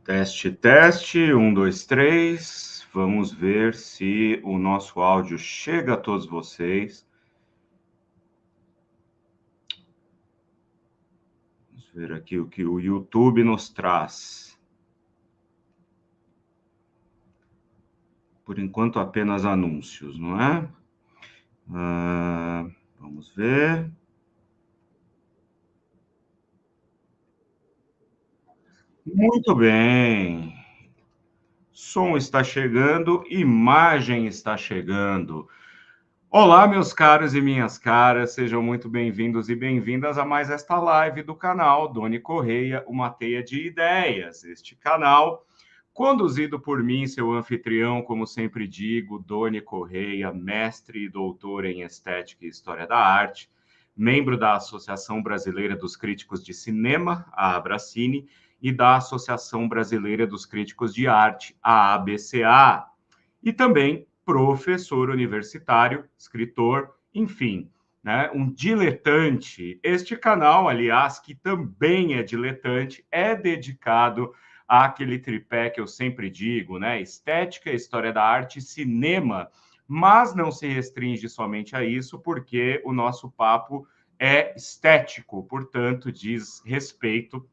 Teste, teste, 1, 2, 3. Vamos ver se o nosso áudio chega a todos vocês. Vamos ver aqui o que o YouTube nos traz. Por enquanto, apenas anúncios, não é? Vamos ver. Muito bem. Som está chegando, imagem está chegando. Olá, meus caros e minhas caras, sejam muito bem-vindos e bem-vindas a mais esta live do canal Doni Correia, uma teia de ideias. Este canal, conduzido por mim, seu anfitrião, como sempre digo, Doni Correia, mestre e doutor em Estética e História da Arte, membro da Associação Brasileira dos Críticos de Cinema, a Abracine, e da Associação Brasileira dos Críticos de Arte, a ABCA, e também professor universitário, escritor, enfim, né, um diletante. Este canal, aliás, que também é diletante, é dedicado àquele tripé que eu sempre digo, né, estética, história da arte, cinema, mas não se restringe somente a isso, porque o nosso papo é estético, portanto, diz respeito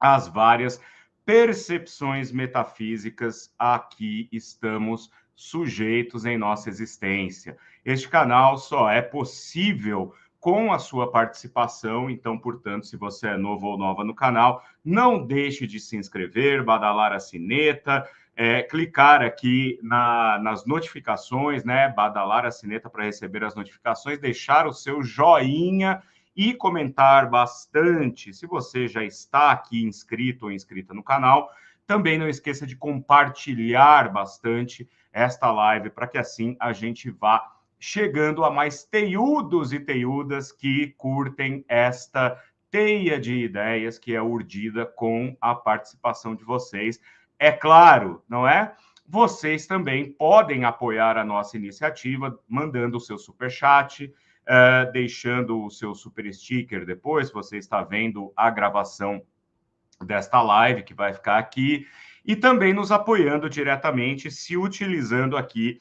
às várias percepções metafísicas a que estamos sujeitos em nossa existência. Este canal só é possível com a sua participação, então, portanto, se você é novo ou nova no canal, não deixe de se inscrever, badalar a sineta, clicar aqui nas notificações, né? Badalar a sineta para receber as notificações, deixar o seu joinha e comentar bastante. Se você já está aqui inscrito ou inscrita no canal, também não esqueça de compartilhar bastante esta live para que assim a gente vá chegando a mais teiudos e teiudas que curtem esta teia de ideias que é urdida com a participação de vocês. É claro, não é? Vocês também podem apoiar a nossa iniciativa mandando o seu superchat, deixando o seu super sticker depois, se você está vendo a gravação desta live, que vai ficar aqui, e também nos apoiando diretamente, se utilizando aqui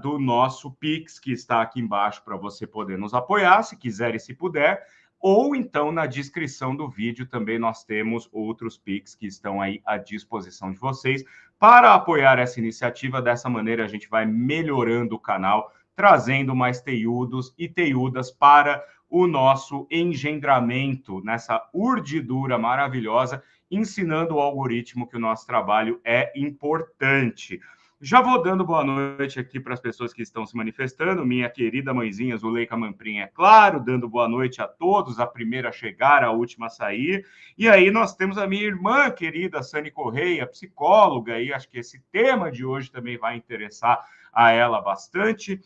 do nosso Pix, que está aqui embaixo para você poder nos apoiar, se quiser e se puder, ou então na descrição do vídeo também nós temos outros Pix que estão aí à disposição de vocês para apoiar essa iniciativa. Dessa maneira a gente vai melhorando o canal, trazendo mais teiudos e teiudas para o nosso engendramento nessa urdidura maravilhosa, ensinando o algoritmo que o nosso trabalho é importante. Já vou dando boa noite aqui para as pessoas que estão se manifestando. Minha querida mãezinha Zuleika Mamprim, é claro, dando boa noite a todos, a primeira a chegar, a última a sair. E aí nós temos a minha irmã querida, Sani Correia, psicóloga, e acho que esse tema de hoje também vai interessar a ela bastante.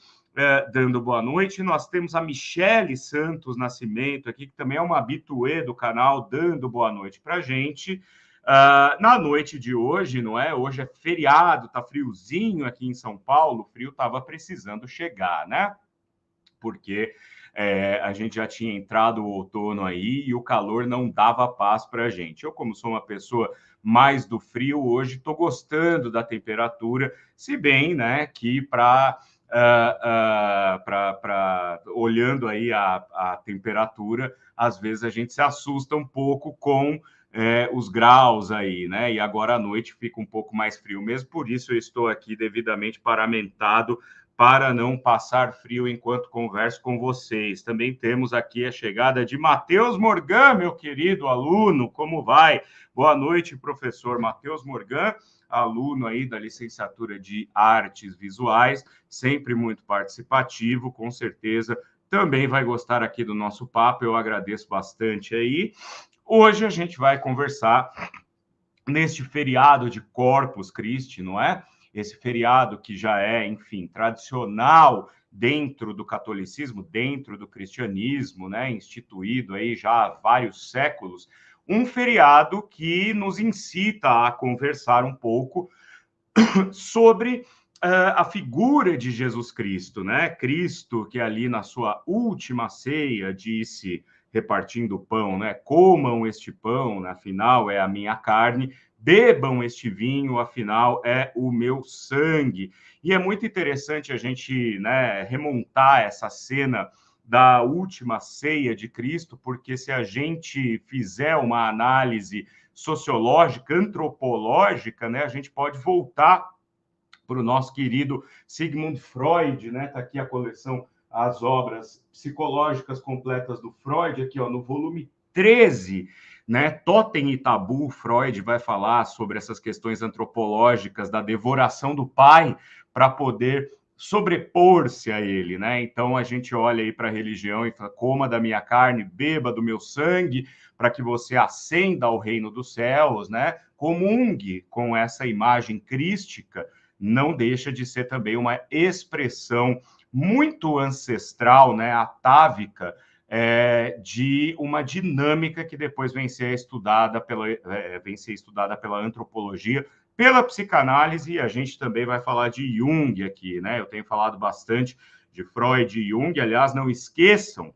Dando boa noite. Nós temos a Michele Santos Nascimento aqui, que também é uma habituê do canal, dando boa noite para a gente. Na noite de hoje, não é? Hoje é feriado, tá friozinho aqui em São Paulo, o frio estava precisando chegar, né? Porque a gente já tinha entrado o outono aí e o calor não dava paz para a gente. Eu, como sou uma pessoa mais do frio, hoje estou gostando da temperatura, se bem, né, que olhando aí a temperatura, às vezes a gente se assusta um pouco com os graus aí, né? E agora à noite fica um pouco mais frio mesmo, por isso eu estou aqui devidamente paramentado para não passar frio enquanto converso com vocês. Também temos aqui a chegada de Matheus Morgan, meu querido aluno, como vai? Boa noite, professor Matheus Morgan, aluno aí da licenciatura de Artes Visuais, sempre muito participativo, com certeza também vai gostar aqui do nosso papo, eu agradeço bastante aí. Hoje a gente vai conversar neste feriado de Corpus Christi, não é? Esse feriado que já é, enfim, tradicional dentro do catolicismo, dentro do cristianismo, né? Instituído aí já há vários séculos, um feriado que nos incita a conversar um pouco sobre a figura de Jesus Cristo, né? Cristo que ali na sua última ceia disse, repartindo o pão, né? Comam este pão, afinal é a minha carne, bebam este vinho, afinal é o meu sangue. E é muito interessante a gente, né, remontar essa cena da última ceia de Cristo, porque se a gente fizer uma análise sociológica, antropológica, né, a gente pode voltar para o nosso querido Sigmund Freud, né? Está aqui a coleção, as obras psicológicas completas do Freud, aqui ó, no volume 13, né? Totem e Tabu, Freud vai falar sobre essas questões antropológicas da devoração do pai para poder sobrepor-se a ele, né? Então a gente olha aí para a religião e fala: coma da minha carne, beba do meu sangue, para que você ascenda ao reino dos céus, né? Comungue com essa imagem crística, não deixa de ser também uma expressão muito ancestral, né, atávica, de uma dinâmica que depois vem ser estudada pela antropologia, pela psicanálise, e a gente também vai falar de Jung aqui, né? Eu tenho falado bastante de Freud e Jung, aliás, não esqueçam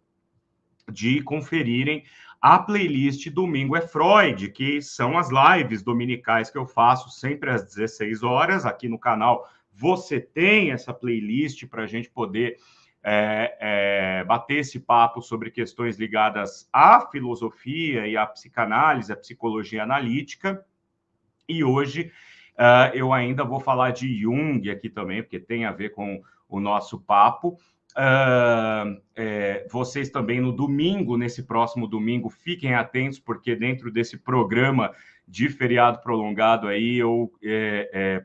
de conferirem a playlist Domingo é Freud, que são as lives dominicais que eu faço sempre às 16 horas aqui no canal. Você tem essa playlist para a gente poder bater esse papo sobre questões ligadas à filosofia e à psicanálise, à psicologia analítica. E hoje eu ainda vou falar de Jung aqui também, porque tem a ver com o nosso papo. Vocês também no domingo, nesse próximo domingo, fiquem atentos, porque dentro desse programa de feriado prolongado aí, eu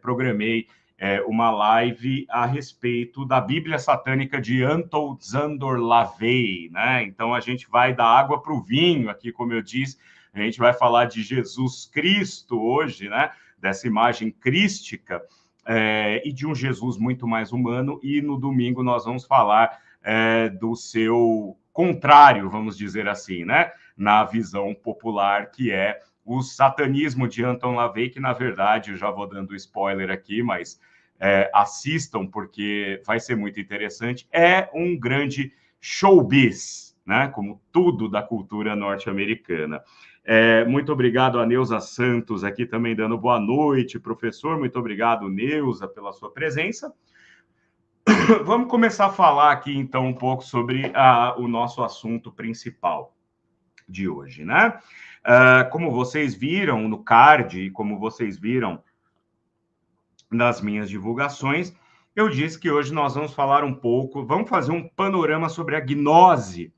programei uma live a respeito da Bíblia Satânica de Anton Szandor Lavey, né? Então a gente vai da água para o vinho aqui, como eu disse, a gente vai falar de Jesus Cristo hoje, né? Dessa imagem crística, e de um Jesus muito mais humano, e no domingo nós vamos falar do seu contrário, vamos dizer assim, né? Na visão popular, que é o satanismo de Anton Lavey, que na verdade, eu já vou dando spoiler aqui, mas assistam, porque vai ser muito interessante, é um grande showbiz, né? Como tudo da cultura norte-americana. Muito obrigado a Neuza Santos aqui também dando boa noite, professor. Muito obrigado, Neuza, pela sua presença. Vamos começar a falar aqui, então, um pouco sobre o nosso assunto principal de hoje, né? Como vocês viram no card e como vocês viram nas minhas divulgações, eu disse que hoje nós vamos falar um pouco, vamos fazer um panorama sobre a gnose,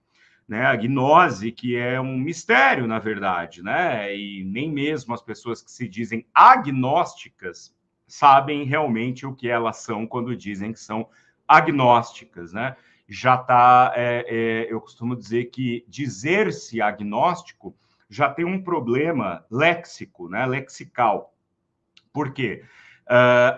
né? A gnose, que é um mistério, na verdade, né? E nem mesmo as pessoas que se dizem agnósticas sabem realmente o que elas são quando dizem que são agnósticas, né? Já está, eu costumo dizer que dizer-se agnóstico já tem um problema léxico, né? Lexical. Por quê?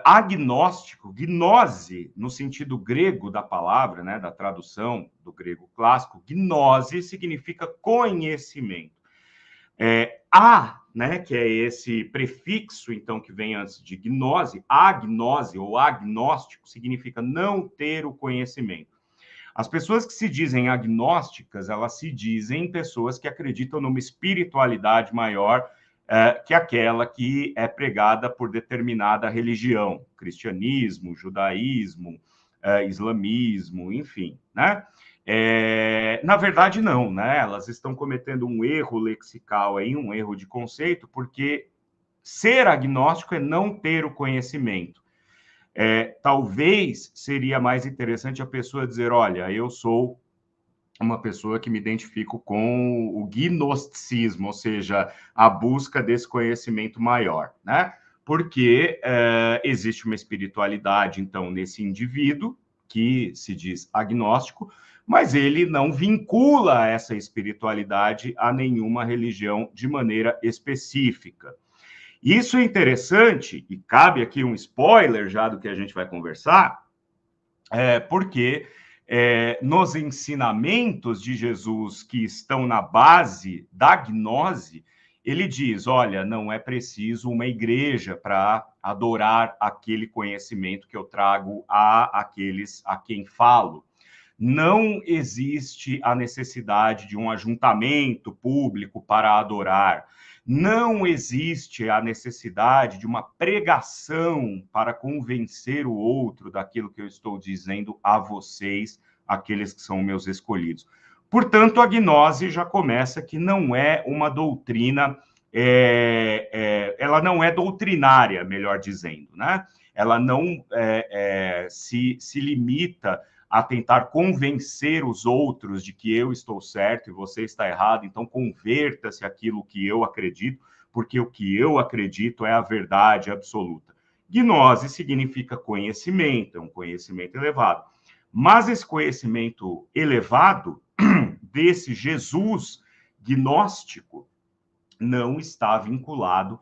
Agnóstico, gnose, no sentido grego da palavra, né, da tradução do grego clássico, gnose significa conhecimento. Né, que é esse prefixo, então, que vem antes de gnose, agnose ou agnóstico, significa não ter o conhecimento. As pessoas que se dizem agnósticas, elas se dizem pessoas que acreditam numa espiritualidade maior que aquela que é pregada por determinada religião, cristianismo, judaísmo, islamismo, enfim, né? Na verdade, não, né? Elas estão cometendo um erro lexical aí, um erro de conceito, porque ser agnóstico é não ter o conhecimento. Talvez seria mais interessante a pessoa dizer: olha, eu sou uma pessoa que me identifico com o gnosticismo, ou seja, a busca desse conhecimento maior, né? Porque existe uma espiritualidade, então, nesse indivíduo que se diz agnóstico, mas ele não vincula essa espiritualidade a nenhuma religião de maneira específica. Isso é interessante, e cabe aqui um spoiler já do que a gente vai conversar, porque nos ensinamentos de Jesus que estão na base da gnose, ele diz: olha, não é preciso uma igreja para adorar aquele conhecimento que eu trago a aqueles a quem falo. Não existe a necessidade de um ajuntamento público para adorar. Não existe a necessidade de uma pregação para convencer o outro daquilo que eu estou dizendo a vocês, aqueles que são meus escolhidos. Portanto, a gnose já começa que não é uma doutrina, ela não é doutrinária, melhor dizendo, né? Ela não se limita a tentar convencer os outros de que eu estou certo e você está errado, então converta-se aquilo que eu acredito, porque o que eu acredito é a verdade absoluta. Gnose significa conhecimento, é um conhecimento elevado. Mas esse conhecimento elevado desse Jesus gnóstico não está vinculado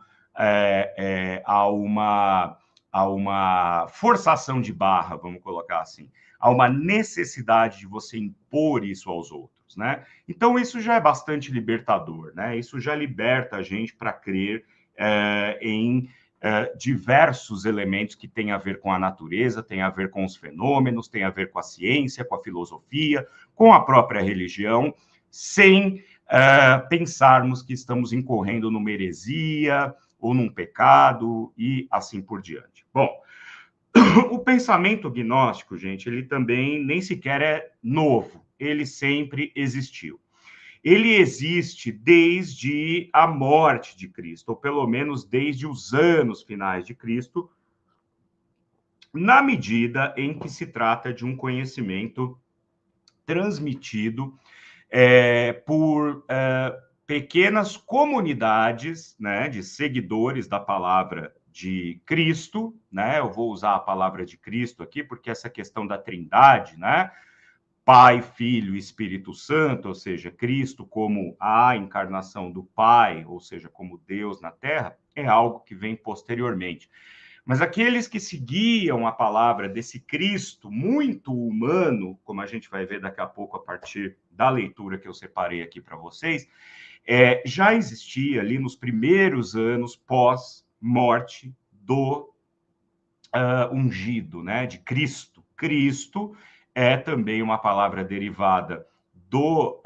a uma forçação de barra, vamos colocar assim, a uma necessidade de você impor isso aos outros, né? Então isso já é bastante libertador, né? Isso já liberta a gente para crer em diversos elementos que têm a ver com a natureza, têm a ver com os fenômenos, têm a ver com a ciência, com a filosofia, com a própria religião, sem pensarmos que estamos incorrendo numa heresia ou num pecado e assim por diante. Bom, o pensamento gnóstico, gente, ele também nem sequer é novo, ele sempre existiu. Ele existe desde a morte de Cristo, ou pelo menos desde os anos finais de Cristo, na medida em que se trata de um conhecimento transmitido por pequenas comunidades, né, de seguidores da palavra de Cristo, né? Eu vou usar a palavra de Cristo aqui, porque essa questão da trindade, né? Pai, Filho e Espírito Santo, ou seja, Cristo como a encarnação do Pai, ou seja, como Deus na Terra, é algo que vem posteriormente. Mas aqueles que seguiam a palavra desse Cristo muito humano, como a gente vai ver daqui a pouco a partir da leitura que eu separei aqui para vocês, já existia ali nos primeiros anos pós-morte do ungido, né, de Cristo. Cristo é também uma palavra derivada do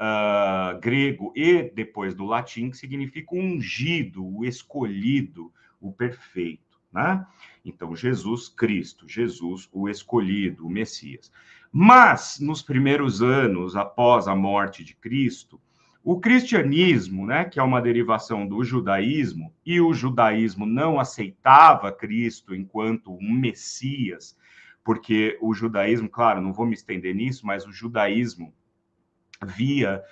grego e depois do latim, que significa ungido, o escolhido, o perfeito, né? Então, Jesus Cristo, Jesus o escolhido, o Messias. Mas, nos primeiros anos após a morte de Cristo, o cristianismo, né, que é uma derivação do judaísmo, e o judaísmo não aceitava Cristo enquanto um Messias, porque o judaísmo, claro, não vou me estender nisso, mas o judaísmo via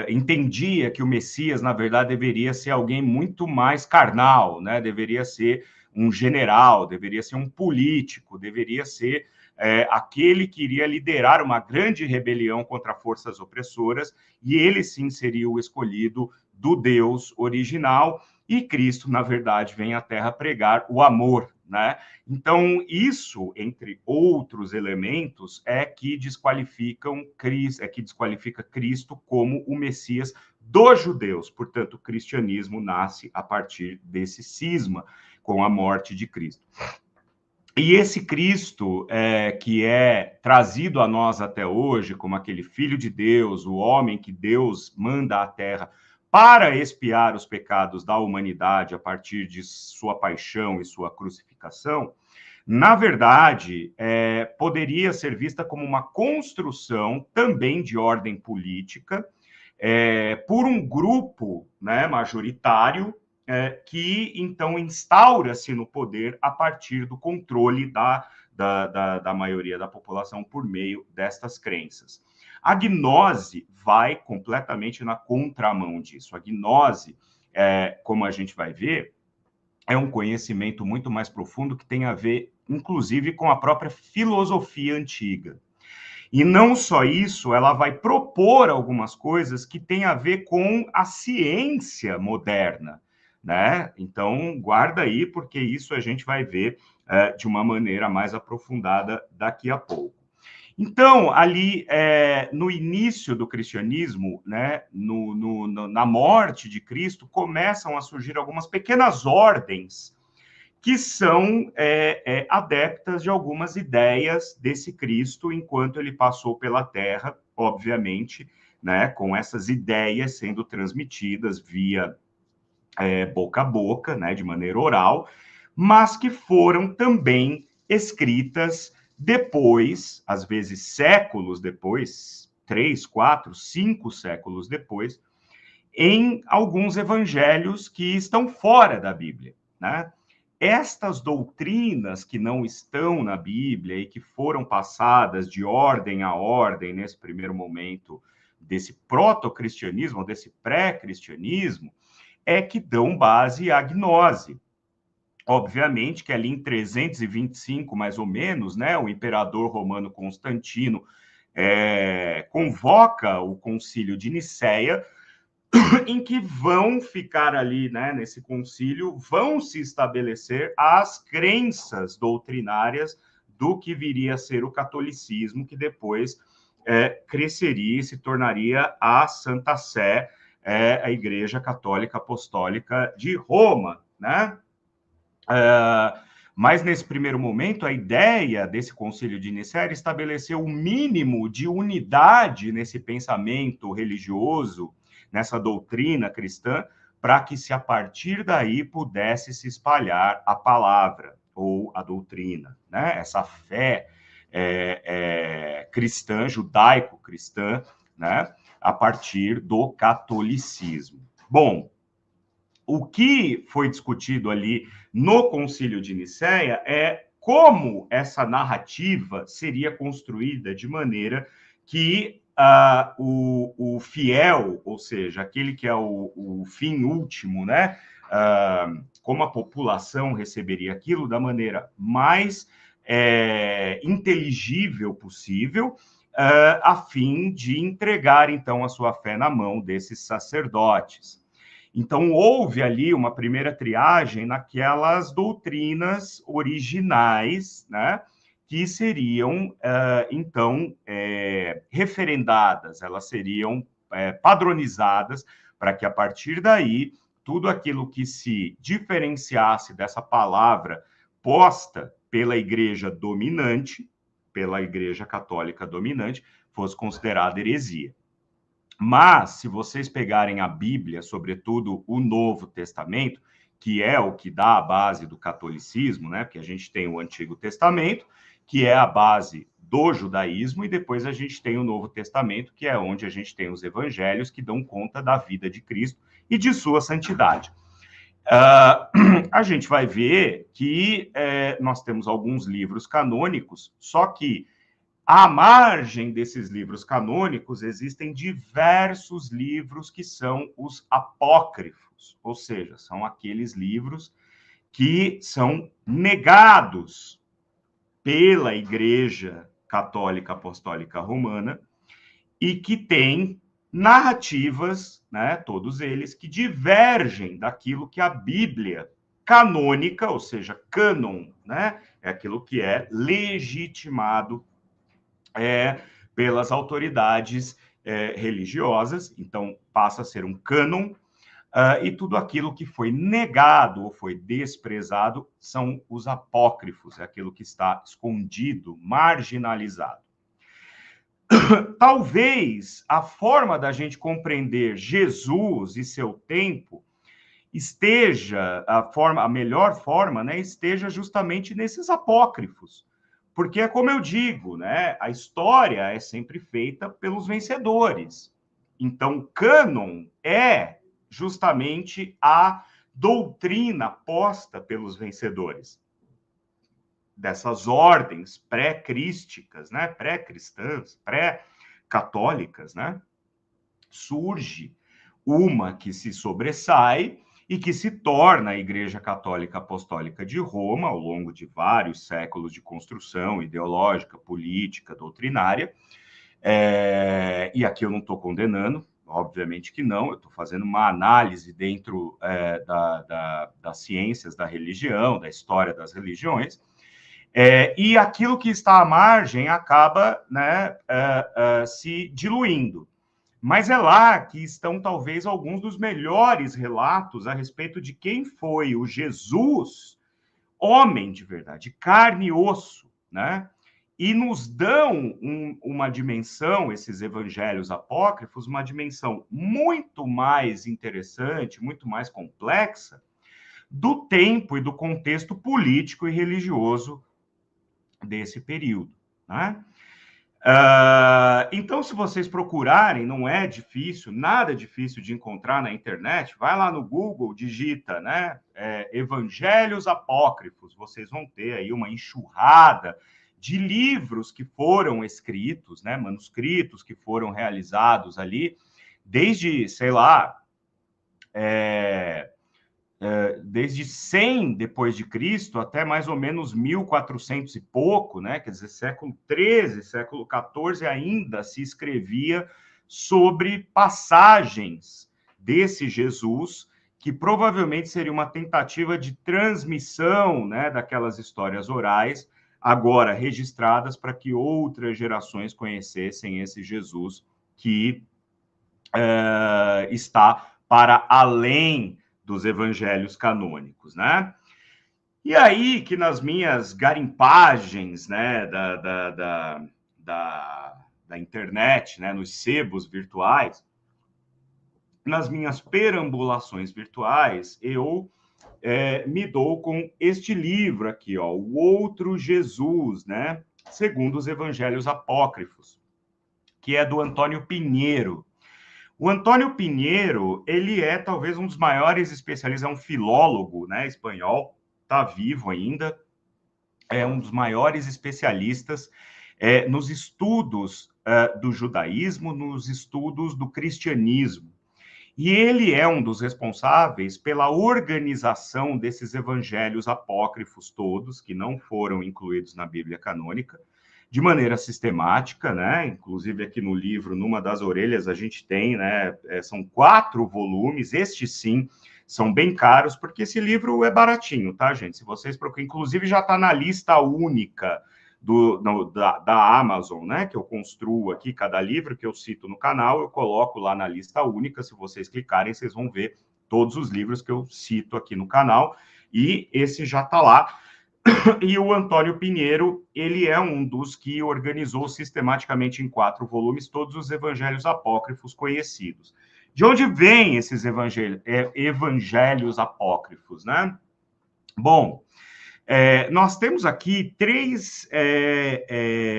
entendia que o Messias, na verdade, deveria ser alguém muito mais carnal, né? Deveria ser um general, deveria ser um político, deveria ser aquele que iria liderar uma grande rebelião contra forças opressoras, e ele sim seria o escolhido do Deus original, e Cristo, na verdade, vem à Terra pregar o amor, né? Então, isso, entre outros elementos, que desqualifica Cristo como o Messias dos judeus. Portanto, o cristianismo nasce a partir desse cisma com a morte de Cristo. E esse Cristo, que é trazido a nós até hoje como aquele Filho de Deus, o homem que Deus manda à Terra para expiar os pecados da humanidade a partir de sua paixão e sua crucificação, na verdade, poderia ser vista como uma construção também de ordem política por um grupo, né, majoritário, que então instaura-se no poder a partir do controle da maioria da população por meio destas crenças. A gnose vai completamente na contramão disso. A gnose, como a gente vai ver, é um conhecimento muito mais profundo que tem a ver, inclusive, com a própria filosofia antiga. E não só isso, ela vai propor algumas coisas que têm a ver com a ciência moderna, né? Então, guarda aí, porque isso a gente vai ver de uma maneira mais aprofundada daqui a pouco. Então, ali, no início do cristianismo, né, na morte de Cristo, começam a surgir algumas pequenas ordens que são adeptas de algumas ideias desse Cristo enquanto ele passou pela Terra, obviamente, né, com essas ideias sendo transmitidas via boca a boca, né, de maneira oral, mas que foram também escritas depois, às vezes séculos depois, 3, 4, 5 séculos depois, em alguns evangelhos que estão fora da Bíblia, né? Estas doutrinas que não estão na Bíblia e que foram passadas de ordem a ordem nesse primeiro momento desse proto-cristianismo, desse pré-cristianismo, é que dão base à gnose. Obviamente que ali em 325, mais ou menos, né, o imperador romano Constantino convoca o concílio de Nicéia, em que vão ficar ali, né, nesse concílio, vão se estabelecer as crenças doutrinárias do que viria a ser o catolicismo, que depois cresceria e se tornaria a Santa Sé, a Igreja Católica Apostólica de Roma, né? Mas nesse primeiro momento, a ideia desse concílio de Nicéia era estabelecer o mínimo de unidade nesse pensamento religioso, nessa doutrina cristã, para que se a partir daí pudesse se espalhar a palavra ou a doutrina, né? Essa fé cristã, judaico-cristã, né? A partir do catolicismo. Bom, o que foi discutido ali no Concílio de Nicéia é como essa narrativa seria construída de maneira que o fiel, ou seja, aquele que é o fim último, né? Como a população receberia aquilo da maneira mais inteligível possível, a fim de entregar, então, a sua fé na mão desses sacerdotes. Então, houve ali uma primeira triagem naquelas doutrinas originais, né, que seriam, então, referendadas, elas seriam padronizadas, para que, a partir daí, tudo aquilo que se diferenciasse dessa palavra posta pela igreja dominante, pela igreja católica dominante, fosse considerada heresia. Mas, se vocês pegarem a Bíblia, sobretudo o Novo Testamento, que é o que dá a base do catolicismo, né? Porque a gente tem o Antigo Testamento, que é a base do judaísmo, e depois a gente tem o Novo Testamento, que é onde a gente tem os evangelhos que dão conta da vida de Cristo e de sua santidade. A gente vai ver que nós temos alguns livros canônicos, só que à margem desses livros canônicos, existem diversos livros que são os apócrifos, ou seja, são aqueles livros que são negados pela Igreja Católica Apostólica Romana e que têm narrativas, né, todos eles, que divergem daquilo que a Bíblia canônica, ou seja, cânon, né, é aquilo que é legitimado pelas autoridades religiosas, então passa a ser um cânon, e tudo aquilo que foi negado ou foi desprezado são os apócrifos, é aquilo que está escondido, marginalizado. Talvez a forma da gente compreender Jesus e seu tempo esteja, a melhor forma, né, esteja justamente nesses apócrifos. Porque é como eu digo, né? A história é sempre feita pelos vencedores. Então, cânon é justamente a doutrina posta pelos vencedores dessas ordens pré-crísticas, né? Pré-cristãs, pré-católicas, né? Surge uma que se sobressai e que se torna a Igreja Católica Apostólica de Roma, ao longo de vários séculos de construção ideológica, política, doutrinária. E aqui eu não estou condenando, obviamente que não, eu estou fazendo uma análise dentro das ciências da religião, da história das religiões, e aquilo que está à margem acaba, né, se diluindo. Mas é lá que estão, talvez, alguns dos melhores relatos a respeito de quem foi o Jesus homem de verdade, carne e osso, né? E nos dão uma dimensão, esses evangelhos apócrifos, uma dimensão muito mais interessante, muito mais complexa, do tempo e do contexto político e religioso desse período, né? Então, se vocês procurarem, não é difícil, nada difícil de encontrar na internet, vai lá no Google, digita, né, evangelhos apócrifos, vocês vão ter aí uma enxurrada de livros que foram escritos, né, manuscritos que foram realizados ali, desde, sei lá, desde 100 depois de Cristo até mais ou menos 1400 e pouco, né? Quer dizer, século XIII, século XIV ainda se escrevia sobre passagens desse Jesus, que provavelmente seria uma tentativa de transmissão, né, daquelas histórias orais, agora registradas para que outras gerações conhecessem esse Jesus que está para além dos evangelhos canônicos, né? E aí que nas minhas garimpagens, né, da internet, né, nos sebos virtuais, nas minhas perambulações virtuais, eu me dou com este livro aqui, ó, O Outro Jesus, né, segundo os evangelhos apócrifos, que é do Antônio Pinheiro. O Antônio Pinheiro, ele é talvez um dos maiores especialistas, é um filólogo, né, espanhol, está vivo ainda, é um dos maiores especialistas nos estudos do judaísmo, nos estudos do cristianismo. E ele é um dos responsáveis pela organização desses evangelhos apócrifos todos, que não foram incluídos na Bíblia canônica, de maneira sistemática, né? Inclusive aqui no livro, numa das orelhas, a gente tem, né? São 4 volumes, estes sim são bem caros, porque esse livro é baratinho, tá, gente? Se vocês procuram, inclusive já está na lista única da Amazon, né? Que eu construo aqui, cada livro que eu cito no canal, eu coloco lá na lista única. Se vocês clicarem, vocês vão ver todos os livros que eu cito aqui no canal, e esse já está lá. E o Antônio Pinheiro, ele é um dos que organizou sistematicamente em 4 volumes todos os evangelhos apócrifos conhecidos. De onde vêm esses evangelhos apócrifos, né? Bom, nós temos aqui 3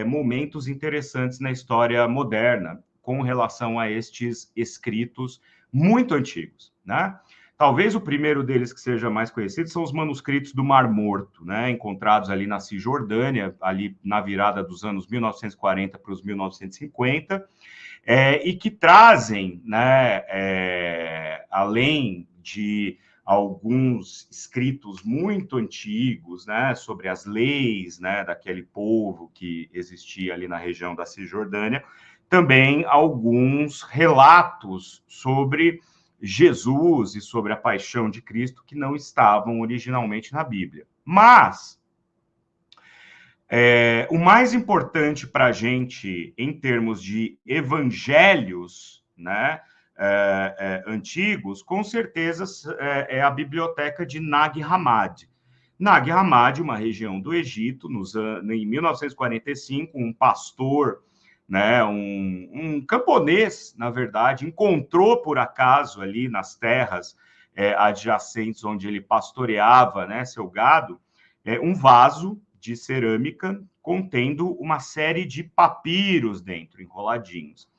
momentos interessantes na história moderna com relação a estes escritos muito antigos, né? Talvez o primeiro deles que seja mais conhecido são os manuscritos do Mar Morto, né, encontrados ali na Cisjordânia, ali na virada dos anos 1940 para os 1950, e que trazem, né, além de alguns escritos muito antigos, né, sobre as leis, né, daquele povo que existia ali na região da Cisjordânia, também alguns relatos sobre Jesus e sobre a paixão de Cristo que não estavam originalmente na Bíblia. Mas o mais importante para a gente, em termos de evangelhos, né, antigos, com certeza é a biblioteca de Nag Hammadi. Nag Hammadi, uma região do Egito, em 1945, um pastor, né, um camponês, na verdade, encontrou por acaso ali nas terras adjacentes onde ele pastoreava, né, seu gado, um vaso de cerâmica contendo uma série de papiros dentro, enroladinhos.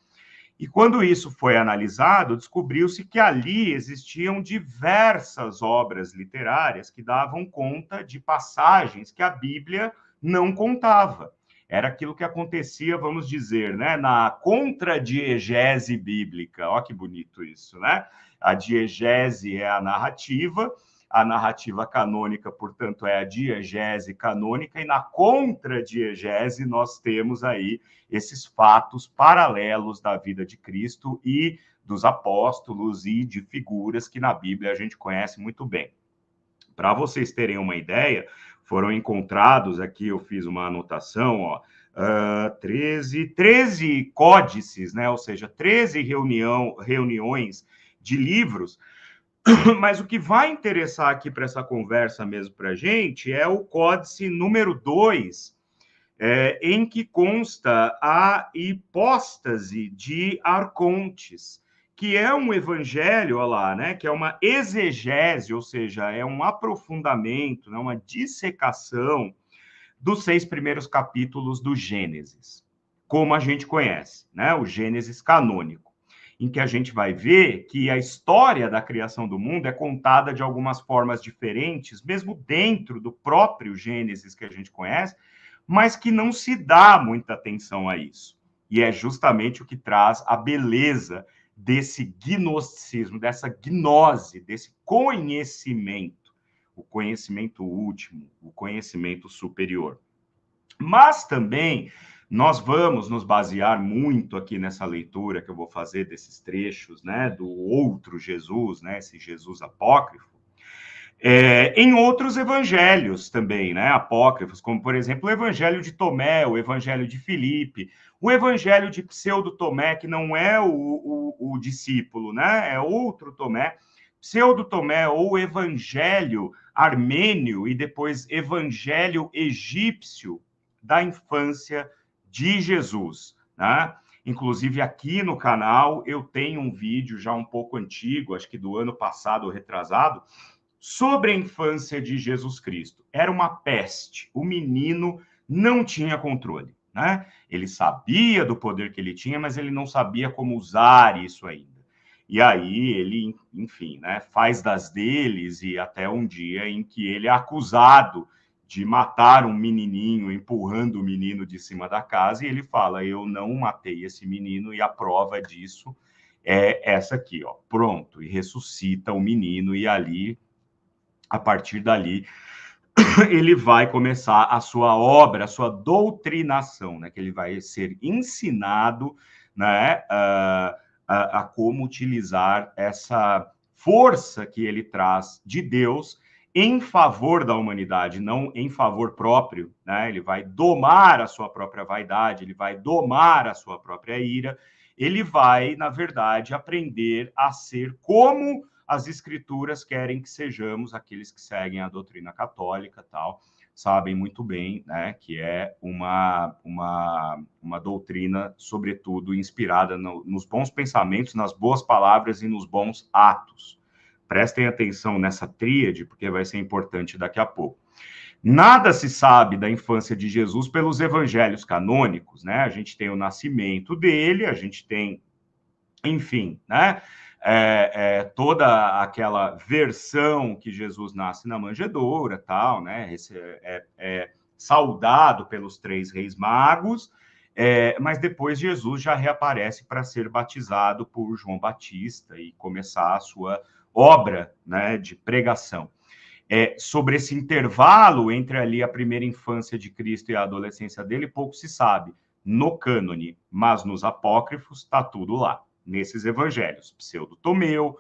E quando isso foi analisado, descobriu-se que ali existiam diversas obras literárias que davam conta de passagens que a Bíblia não contava. Era aquilo que acontecia, vamos dizer, né, na contradiegese bíblica. Olha que bonito isso, né? A diegese é a narrativa canônica, portanto, é a diegese canônica, e na contradiegese nós temos aí esses fatos paralelos da vida de Cristo e dos apóstolos e de figuras que na Bíblia a gente conhece muito bem. Para vocês terem uma ideia, foram encontrados, aqui eu fiz uma anotação, ó, 13 códices, né? Ou seja, 13 reuniões de livros Mas o que vai interessar aqui para essa conversa mesmo para a gente é o códice número 2, em que consta a hipóstase de Arcontes, que é um evangelho, olha lá, né, que é uma exegese, ou seja, é um aprofundamento, né, uma dissecação dos 6 primeiros capítulos do Gênesis, como a gente conhece, né, o Gênesis canônico, em que a gente vai ver que a história da criação do mundo é contada de algumas formas diferentes, mesmo dentro do próprio Gênesis que a gente conhece, mas que não se dá muita atenção a isso. E é justamente o que traz a beleza desse gnosticismo, dessa gnose, desse conhecimento, o conhecimento último, o conhecimento superior. Mas também nós vamos nos basear muito aqui nessa leitura que eu vou fazer desses trechos, né, do outro Jesus, né, esse Jesus apócrifo, em outros evangelhos também, né, apócrifos, como, por exemplo, o evangelho de Tomé, o evangelho de Filipe, o evangelho de Pseudo Tomé, que não é o discípulo, né, é outro Tomé, Pseudo Tomé, ou evangelho armênio e depois evangelho egípcio da infância de Jesus, né? Inclusive aqui no canal eu tenho um vídeo já um pouco antigo, acho que do ano passado ou retrasado, sobre a infância de Jesus Cristo. Era uma peste. O menino não tinha controle, né? Ele sabia do poder que ele tinha, mas ele não sabia como usar isso ainda. E aí ele, enfim, né, faz das deles e até um dia em que ele é acusado de matar um menininho, empurrando o menino de cima da casa, e ele fala: eu não matei esse menino, e a prova disso é essa aqui, ó, pronto, e ressuscita o menino, e ali, a partir dali, ele vai começar a sua obra, a sua doutrinação, né? Que ele vai ser ensinado, né, a como utilizar essa força que ele traz de Deus em favor da humanidade, não em favor próprio, né? Ele vai domar a sua própria vaidade, ele vai domar a sua própria ira, ele vai, na verdade, aprender a ser como as escrituras querem que sejamos, aqueles que seguem a doutrina católica, tal, sabem muito bem, né, que é uma doutrina, sobretudo, inspirada nos bons pensamentos, nas boas palavras e nos bons atos. Prestem atenção nessa tríade, porque vai ser importante daqui a pouco. Nada se sabe da infância de Jesus pelos evangelhos canônicos, né? A gente tem o nascimento dele, a gente tem, enfim, né? Toda aquela versão que Jesus nasce na manjedoura, tal, né? Esse é saudado pelos 3 reis magos, mas depois Jesus já reaparece para ser batizado por João Batista e começar a sua obra, né, de pregação. Sobre esse intervalo entre ali a primeira infância de Cristo e a adolescência dele, pouco se sabe no cânone, mas nos apócrifos está tudo lá, nesses evangelhos. Pseudo-Tomeu,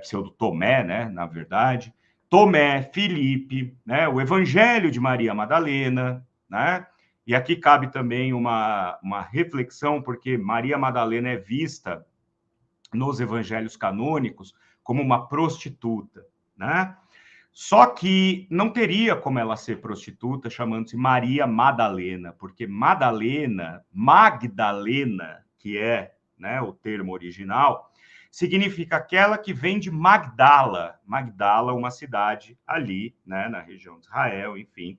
Pseudo-Tomé, né, na verdade, Tomé, Filipe, né, o evangelho de Maria Madalena, né, e aqui cabe também uma reflexão, porque Maria Madalena é vista nos evangelhos canônicos como uma prostituta, né? Só que não teria como ela ser prostituta chamando-se Maria Madalena, porque Madalena, Magdalena, que é, né, o termo original, significa aquela que vem de Magdala. Magdala, uma cidade ali, né, na região de Israel, enfim,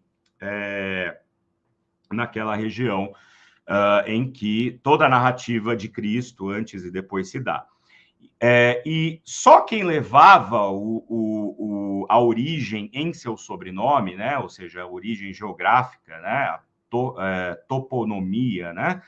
naquela região em que toda a narrativa de Cristo antes e depois se dá. E só quem levava a origem em seu sobrenome, né, ou seja, a origem geográfica, né, a toponomia, né,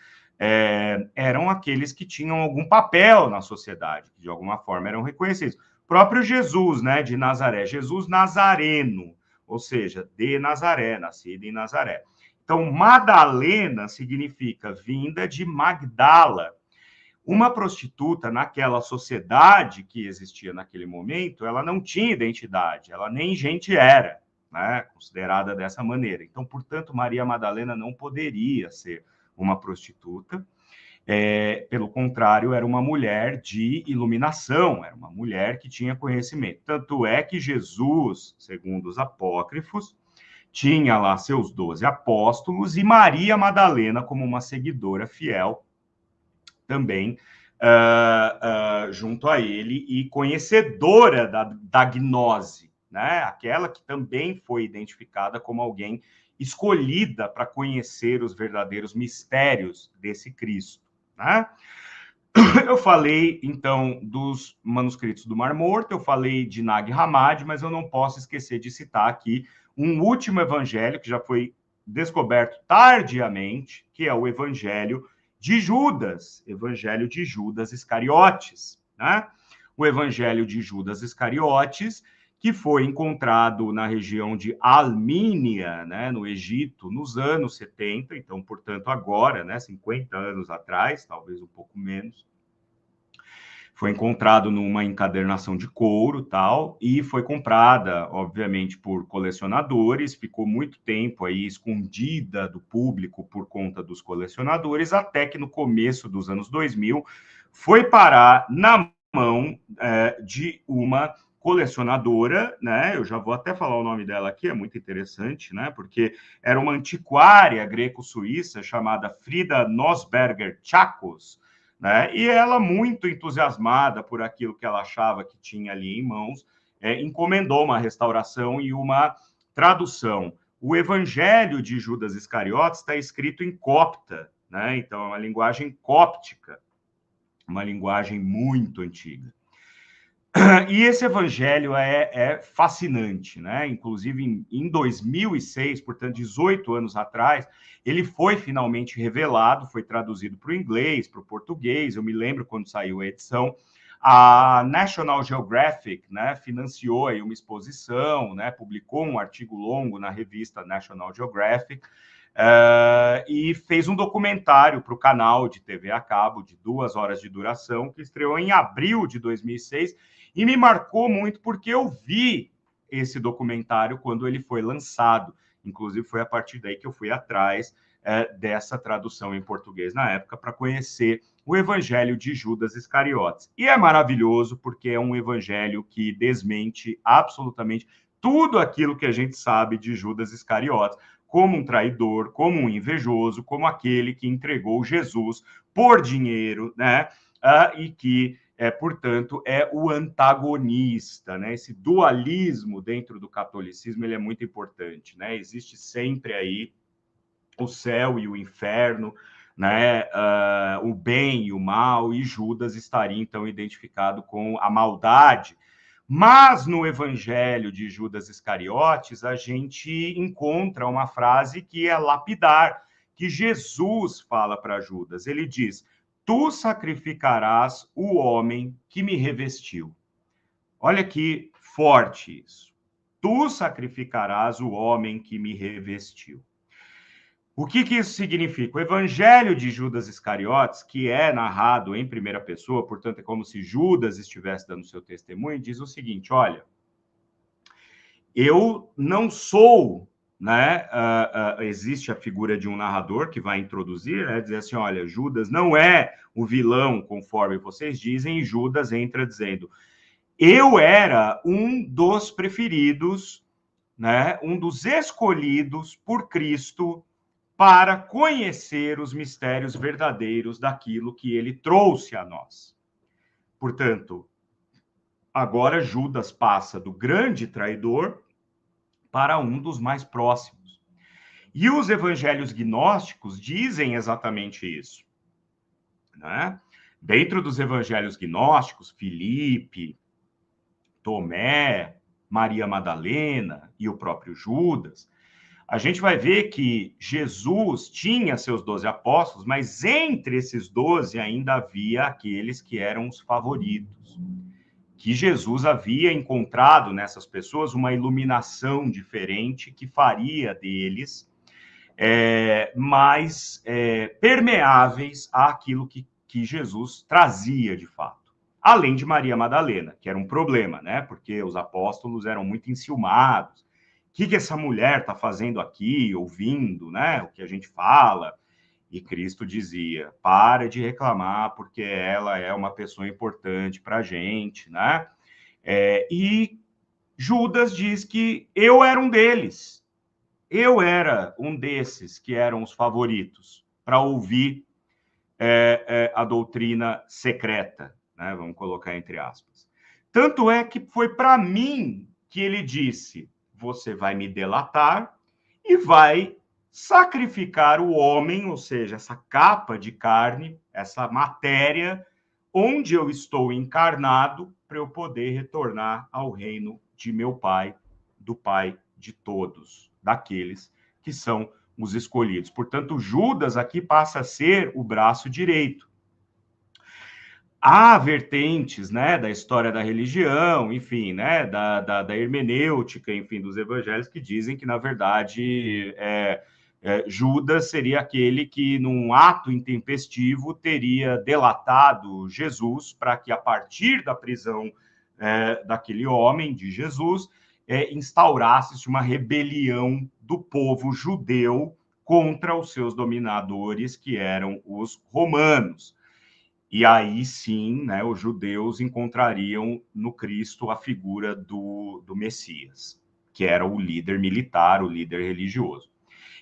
eram aqueles que tinham algum papel na sociedade, que de alguma forma eram reconhecidos. O próprio Jesus, né, de Nazaré, Jesus Nazareno, ou seja, de Nazaré, nascido em Nazaré. Então, Madalena significa vinda de Magdala. Uma prostituta, naquela sociedade que existia naquele momento, ela não tinha identidade, ela nem gente era, né, considerada dessa maneira. Então, portanto, Maria Madalena não poderia ser uma prostituta. Pelo contrário, era uma mulher de iluminação, era uma mulher que tinha conhecimento. Tanto é que Jesus, segundo os apócrifos, tinha lá seus 12 apóstolos e Maria Madalena como uma seguidora fiel também junto a ele e conhecedora da gnose, né? Aquela que também foi identificada como alguém escolhida para conhecer os verdadeiros mistérios desse Cristo, né? Eu falei, então, dos manuscritos do Mar Morto, eu falei de Nag Hammadi, mas eu não posso esquecer de citar aqui um último evangelho que já foi descoberto tardiamente, que é o Evangelho de Judas Iscariotes, né? O Evangelho de Judas Iscariotes, que foi encontrado na região de Almínia, né, no Egito, nos anos 70, então, portanto, agora, né, 50 anos atrás, talvez um pouco menos. Foi encontrado numa encadernação de couro, tal, e foi comprada, obviamente, por colecionadores, ficou muito tempo aí escondida do público por conta dos colecionadores, até que no começo dos anos 2000 foi parar na mão de uma colecionadora, né? Eu já vou até falar o nome dela aqui, é muito interessante, né? Porque era uma antiquária greco-suíça chamada Frida Nosberger Chacos, né? E ela, muito entusiasmada por aquilo que ela achava que tinha ali em mãos, encomendou uma restauração e uma tradução. O Evangelho de Judas Iscariotes está escrito em copta, né? Então é uma linguagem cóptica, uma linguagem muito antiga. E esse evangelho é fascinante, né? Inclusive, em 2006, portanto, 18 anos atrás, ele foi finalmente revelado, foi traduzido para o inglês, para o português. Eu me lembro quando saiu a edição. A National Geographic, né, financiou aí uma exposição, né, publicou um artigo longo na revista National Geographic, e fez um documentário para o canal de TV a cabo, de 2 horas de duração, que estreou em abril de 2006, e me marcou muito porque eu vi esse documentário quando ele foi lançado. Inclusive, foi a partir daí que eu fui atrás dessa tradução em português na época para conhecer o Evangelho de Judas Iscariotes. E é maravilhoso porque é um evangelho que desmente absolutamente tudo aquilo que a gente sabe de Judas Iscariotes, como um traidor, como um invejoso, como aquele que entregou Jesus por dinheiro, né? E que portanto, é o antagonista, né? Esse dualismo dentro do catolicismo ele é muito importante, né? Existe sempre aí o céu e o inferno, né? O bem e o mal, e Judas estaria então identificado com a maldade. Mas no Evangelho de Judas Iscariotes, a gente encontra uma frase que é lapidar, que Jesus fala para Judas. Ele diz: tu sacrificarás o homem que me revestiu. Olha que forte isso. Tu sacrificarás o homem que me revestiu. O que isso significa? O Evangelho de Judas Iscariotes, que é narrado em primeira pessoa, portanto, é como se Judas estivesse dando seu testemunho, diz o seguinte: olha, eu não sou, né? Existe a figura de um narrador que vai introduzir, né? Dizer assim: olha, Judas não é o vilão, conforme vocês dizem, e Judas entra dizendo: eu era um dos preferidos, né? Um dos escolhidos por Cristo para conhecer os mistérios verdadeiros daquilo que ele trouxe a nós. Portanto, agora Judas passa do grande traidor para um dos mais próximos. E os evangelhos gnósticos dizem exatamente isso, né? Dentro dos evangelhos gnósticos, Filipe, Tomé, Maria Madalena e o próprio Judas, a gente vai ver que Jesus tinha seus 12 apóstolos, mas entre esses 12 ainda havia aqueles que eram os favoritos, que Jesus havia encontrado nessas pessoas uma iluminação diferente que faria deles mais permeáveis àquilo que Jesus trazia de fato. Além de Maria Madalena, que era um problema, né? Porque os apóstolos eram muito enciumados. O que essa mulher está fazendo aqui, ouvindo, né? O que a gente fala. E Cristo dizia: para de reclamar, porque ela é uma pessoa importante para a gente, né? E Judas diz que eu era um deles. Eu era um desses que eram os favoritos para ouvir a doutrina secreta, né? Vamos colocar entre aspas. Tanto é que foi para mim que ele disse: você vai me delatar e vai sacrificar o homem, ou seja, essa capa de carne, essa matéria, onde eu estou encarnado, para eu poder retornar ao reino de meu Pai, do Pai de todos, daqueles que são os escolhidos. Portanto, Judas aqui passa a ser o braço direito. Há vertentes, né, da história da religião, enfim, né, da hermenêutica, enfim, dos evangelhos, que dizem que, na verdade, Judas seria aquele que, num ato intempestivo, teria delatado Jesus para que, a partir da prisão daquele homem, de Jesus, instaurasse uma rebelião do povo judeu contra os seus dominadores, que eram os romanos. E aí sim, né, os judeus encontrariam no Cristo a figura do Messias, que era o líder militar, o líder religioso.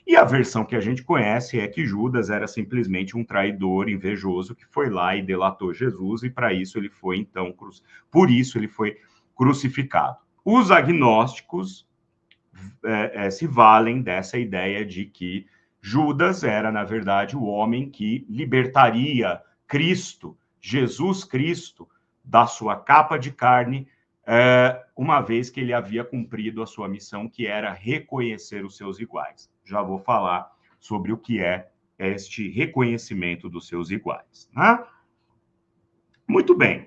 E a versão que a gente conhece é que Judas era simplesmente um traidor invejoso que foi lá e delatou Jesus, e para isso ele foi, então, por isso ele foi crucificado. Os agnósticos se valem dessa ideia de que Judas era, na verdade, o homem que libertaria Cristo, Jesus Cristo, da sua capa de carne, uma vez que ele havia cumprido a sua missão, que era reconhecer os seus iguais. Já vou falar sobre o que é este reconhecimento dos seus iguais. Né? Muito bem.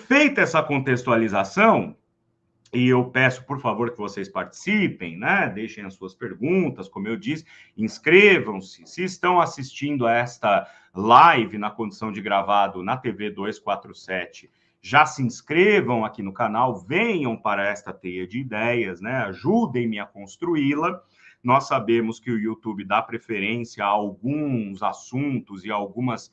Feita essa contextualização, e eu peço, por favor, que vocês participem, né? Deixem as suas perguntas, como eu disse, inscrevam-se. Se estão assistindo a esta live na condição de gravado na TV 247, já se inscrevam aqui no canal, venham para esta teia de ideias, né? Ajudem-me a construí-la. Nós sabemos que o YouTube dá preferência a alguns assuntos e algumas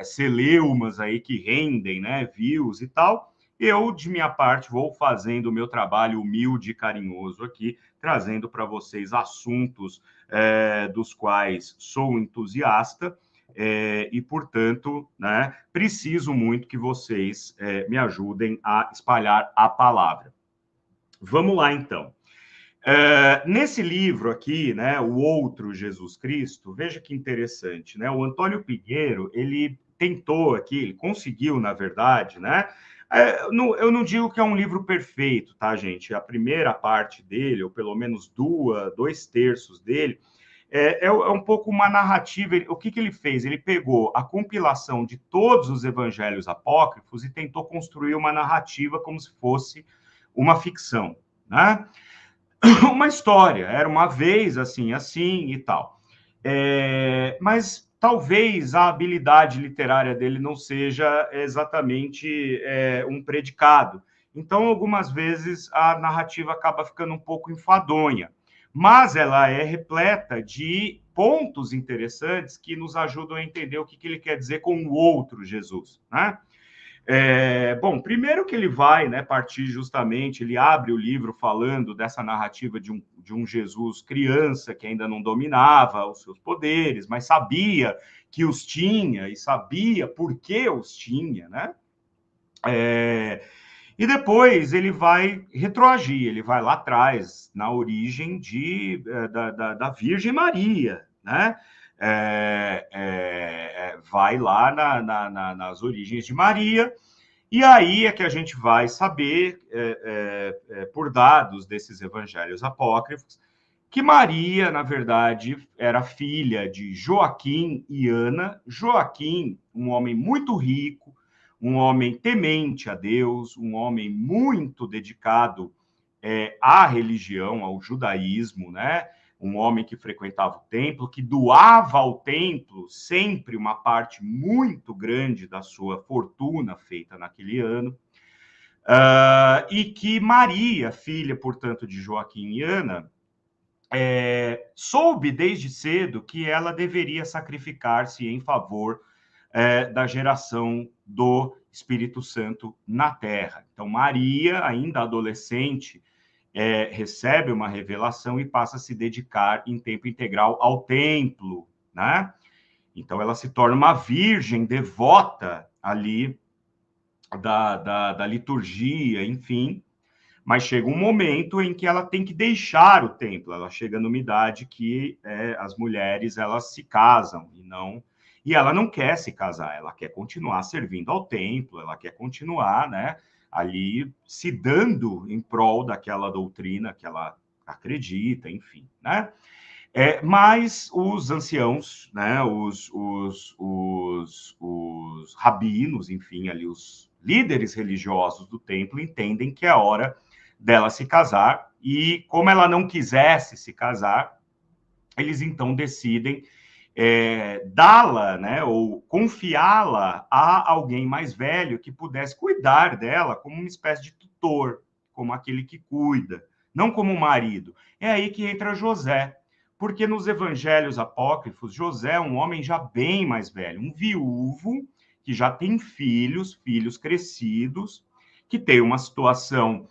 celeumas aí que rendem, né? Views e tal. Eu, de minha parte, vou fazendo o meu trabalho humilde e carinhoso aqui, trazendo para vocês assuntos dos quais sou entusiasta e, portanto, né, preciso muito que vocês me ajudem a espalhar a palavra. Vamos lá, então. Nesse livro aqui, né, O Outro Jesus Cristo, veja que interessante, né? O Antônio Pinheiro, ele tentou aqui, ele conseguiu, na verdade, né? Eu não digo que é um livro perfeito, tá, gente? A primeira parte dele, ou pelo menos dois terços dele, é um pouco uma narrativa. O que ele fez? Ele pegou a compilação de todos os evangelhos apócrifos e tentou construir uma narrativa como se fosse uma ficção, né? Uma história, era uma vez assim, assim e tal. Mas talvez a habilidade literária dele não seja exatamente um predicado. Então, algumas vezes, a narrativa acaba ficando um pouco enfadonha. Mas ela é repleta de pontos interessantes que nos ajudam a entender o que ele quer dizer com o outro Jesus, né? Bom, primeiro que ele vai, né, partir justamente, ele abre o livro falando dessa narrativa de um Jesus criança que ainda não dominava os seus poderes, mas sabia que os tinha e sabia por que os tinha, né? E depois ele vai retroagir, ele vai lá atrás, na origem da Virgem Maria, né? Vai lá nas origens de Maria, e aí é que a gente vai saber, por dados desses evangelhos apócrifos, que Maria, na verdade, era filha de Joaquim e Ana. Joaquim, um homem muito rico, um homem temente a Deus, um homem muito dedicado à religião, ao judaísmo, né? Um homem que frequentava o templo, que doava ao templo sempre uma parte muito grande da sua fortuna feita naquele ano. E que Maria, filha, portanto, de Joaquim e Ana, soube desde cedo que ela deveria sacrificar-se em favor da geração do Espírito Santo na Terra. Então, Maria, ainda adolescente, recebe uma revelação e passa a se dedicar em tempo integral ao templo, né? Então, ela se torna uma virgem devota ali da liturgia, enfim, mas chega um momento em que ela tem que deixar o templo. Ela chega numa idade que as mulheres elas se casam e ela não quer se casar, ela quer continuar servindo ao templo, ela quer continuar, né, ali se dando em prol daquela doutrina que ela acredita, enfim, né? Mas os anciãos, né, os rabinos, enfim, ali os líderes religiosos do templo entendem que é hora dela se casar, e como ela não quisesse se casar, eles então decidem dá-la, né, ou confiá-la a alguém mais velho que pudesse cuidar dela como uma espécie de tutor, como aquele que cuida, não como marido. É aí que entra José, porque nos evangelhos apócrifos, José é um homem já bem mais velho, um viúvo que já tem filhos crescidos, que tem uma situação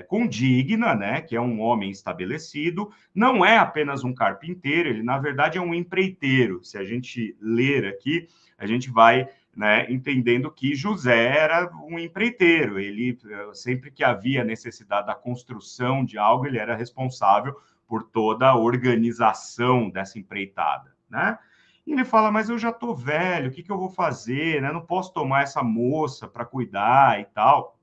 condigna, né, que é um homem estabelecido, não é apenas um carpinteiro, ele, na verdade, é um empreiteiro. Se a gente ler aqui, a gente vai, né, entendendo que José era um empreiteiro. Ele, sempre que havia necessidade da construção de algo, ele era responsável por toda a organização dessa empreitada, né? E ele fala, mas eu já estou velho, o que eu vou fazer? Né? Não posso tomar essa moça para cuidar e tal.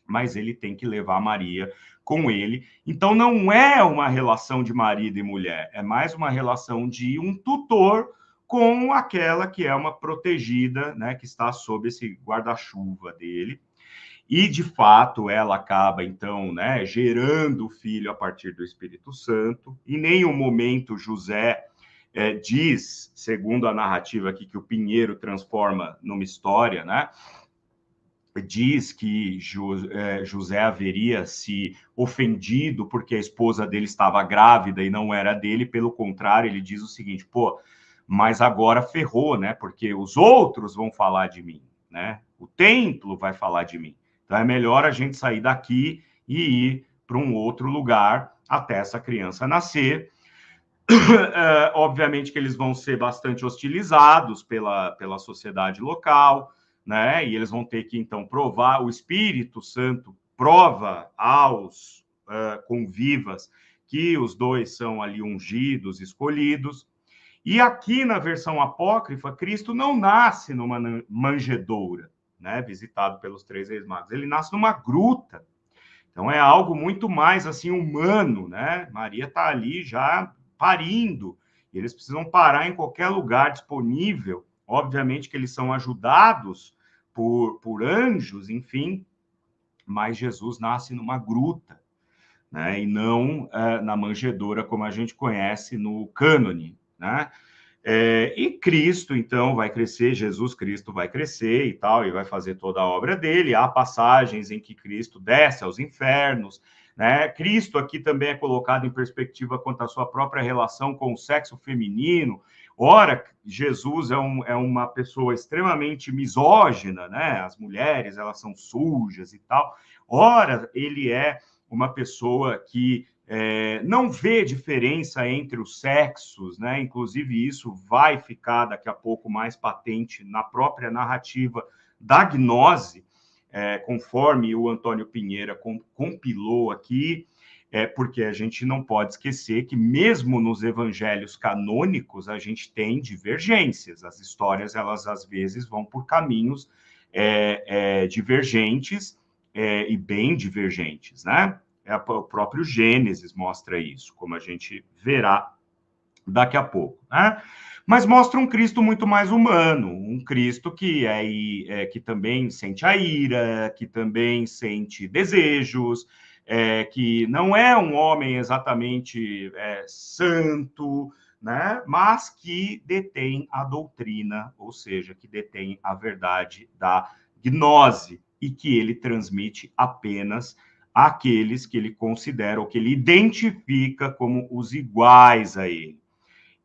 Mas ele tem que levar Maria com ele. Então, não é uma relação de marido e mulher, é mais uma relação de um tutor com aquela que é uma protegida, né, que está sob esse guarda-chuva dele. E, de fato, ela acaba, então, né, gerando o filho a partir do Espírito Santo. Em nenhum momento José diz, segundo a narrativa aqui, que o Pinheiro transforma numa história, né? Diz que José haveria se ofendido porque a esposa dele estava grávida e não era dele. Pelo contrário, ele diz o seguinte, pô, mas agora ferrou, né? Porque os outros vão falar de mim, né? O templo vai falar de mim. Então é melhor a gente sair daqui e ir para um outro lugar até essa criança nascer. Obviamente que eles vão ser bastante hostilizados pela sociedade local, né? E eles vão ter que, então, provar, o Espírito Santo prova aos convivas que os dois são ali ungidos, escolhidos. E aqui na versão apócrifa, Cristo não nasce numa manjedoura, né? Visitado pelos 3 reis magos. Ele nasce numa gruta. Então é algo muito mais assim humano, né? Maria está ali já parindo, e eles precisam parar em qualquer lugar disponível. Obviamente que eles são ajudados por anjos, enfim, mas Jesus nasce numa gruta, né? E não na manjedoura como a gente conhece no cânone, né? E Cristo, então, vai crescer, Jesus Cristo vai crescer e tal, e vai fazer toda a obra dele. Há passagens em que Cristo desce aos infernos, né? Cristo aqui também é colocado em perspectiva quanto à sua própria relação com o sexo feminino. Ora, Jesus é uma pessoa extremamente misógina, né? As mulheres, elas são sujas e tal. Ora, ele é uma pessoa que não vê diferença entre os sexos, né? Inclusive, isso vai ficar daqui a pouco mais patente na própria narrativa da gnose, conforme o Antônio Pinheira compilou aqui, porque a gente não pode esquecer que, mesmo nos evangelhos canônicos, a gente tem divergências. As histórias, elas às vezes vão por caminhos divergentes e bem divergentes, né? O próprio Gênesis mostra isso, como a gente verá daqui a pouco, né? Mas mostra um Cristo muito mais humano, um Cristo que também sente a ira, que também sente desejos, que não é um homem exatamente santo, né? Mas que detém a doutrina, ou seja, que detém a verdade da gnose, e que ele transmite apenas àqueles que ele considera ou que ele identifica como os iguais a ele.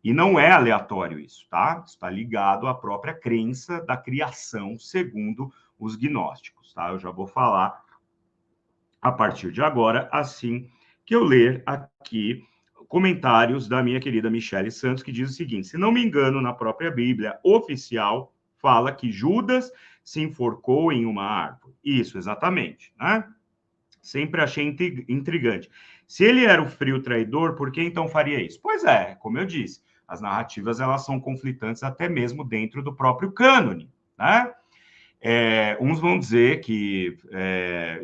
E não é aleatório isso, tá? Está ligado à própria crença da criação, segundo os gnósticos, tá? Eu já vou falar a partir de agora, assim que eu ler aqui comentários da minha querida Michele Santos, que diz o seguinte: se não me engano, na própria Bíblia oficial, fala que Judas se enforcou em uma árvore. Isso, exatamente, né? Sempre achei intrigante. Se ele era o frio traidor, por que então faria isso? Pois é, como eu disse, as narrativas elas são conflitantes até mesmo dentro do próprio cânone, né? Uns vão dizer que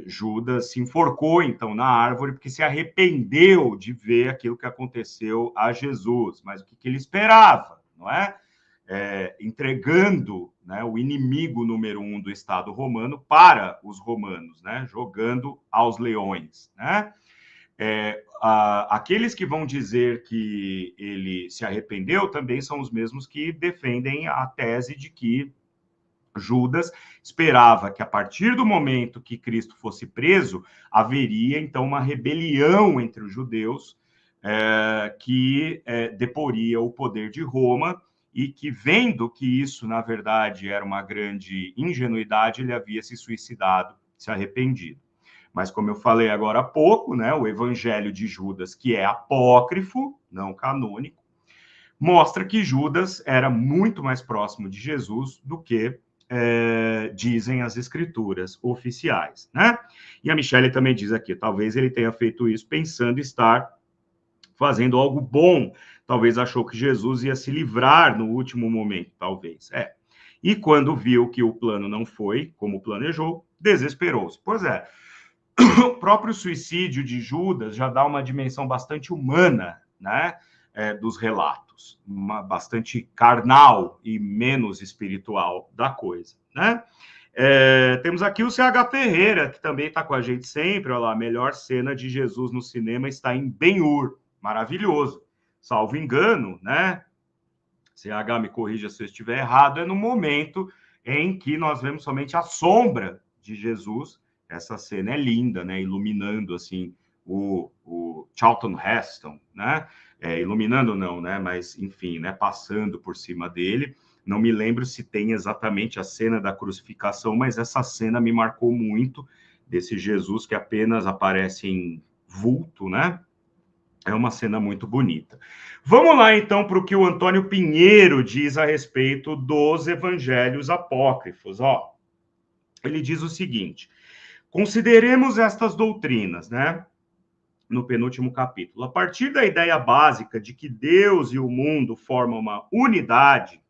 Judas se enforcou, então, na árvore, porque se arrependeu de ver aquilo que aconteceu a Jesus. Mas o que ele esperava, não é? Entregando, né, o inimigo número 1 do Estado romano para os romanos, né? Jogando aos leões, né? Aqueles que vão dizer que ele se arrependeu também são os mesmos que defendem a tese de que Judas esperava que, a partir do momento que Cristo fosse preso, haveria, então, uma rebelião entre os judeus que deporia o poder de Roma e que, vendo que isso, na verdade, era uma grande ingenuidade, ele havia se suicidado, se arrependido. Mas, como eu falei agora há pouco, né, o Evangelho de Judas, que é apócrifo, não canônico, mostra que Judas era muito mais próximo de Jesus do que dizem as escrituras oficiais, né? E a Michelle também diz aqui, talvez ele tenha feito isso pensando estar fazendo algo bom, talvez achou que Jesus ia se livrar no último momento, talvez, E quando viu que o plano não foi como planejou, desesperou-se. Pois é, o próprio suicídio de Judas já dá uma dimensão bastante humana, né? Dos relatos, bastante carnal e menos espiritual da coisa, né? Temos aqui o CH Ferreira, que também está com a gente sempre. Olha lá, a melhor cena de Jesus no cinema está em Ben-Hur, maravilhoso. Salvo engano, né? CH, me corrija se eu estiver errado, é no momento em que nós vemos somente a sombra de Jesus. Essa cena é linda, né? Iluminando assim o Charlton Heston, né? Iluminando não, né? Mas enfim, né? Passando por cima dele. Não me lembro se tem exatamente a cena da crucificação, mas essa cena me marcou muito, desse Jesus que apenas aparece em vulto, né? É uma cena muito bonita. Vamos lá, então, para o que o Antônio Pinheiro diz a respeito dos evangelhos apócrifos. Ele diz o seguinte: consideremos estas doutrinas, né? No penúltimo capítulo. A partir da ideia básica de que Deus e o mundo formam uma unidade,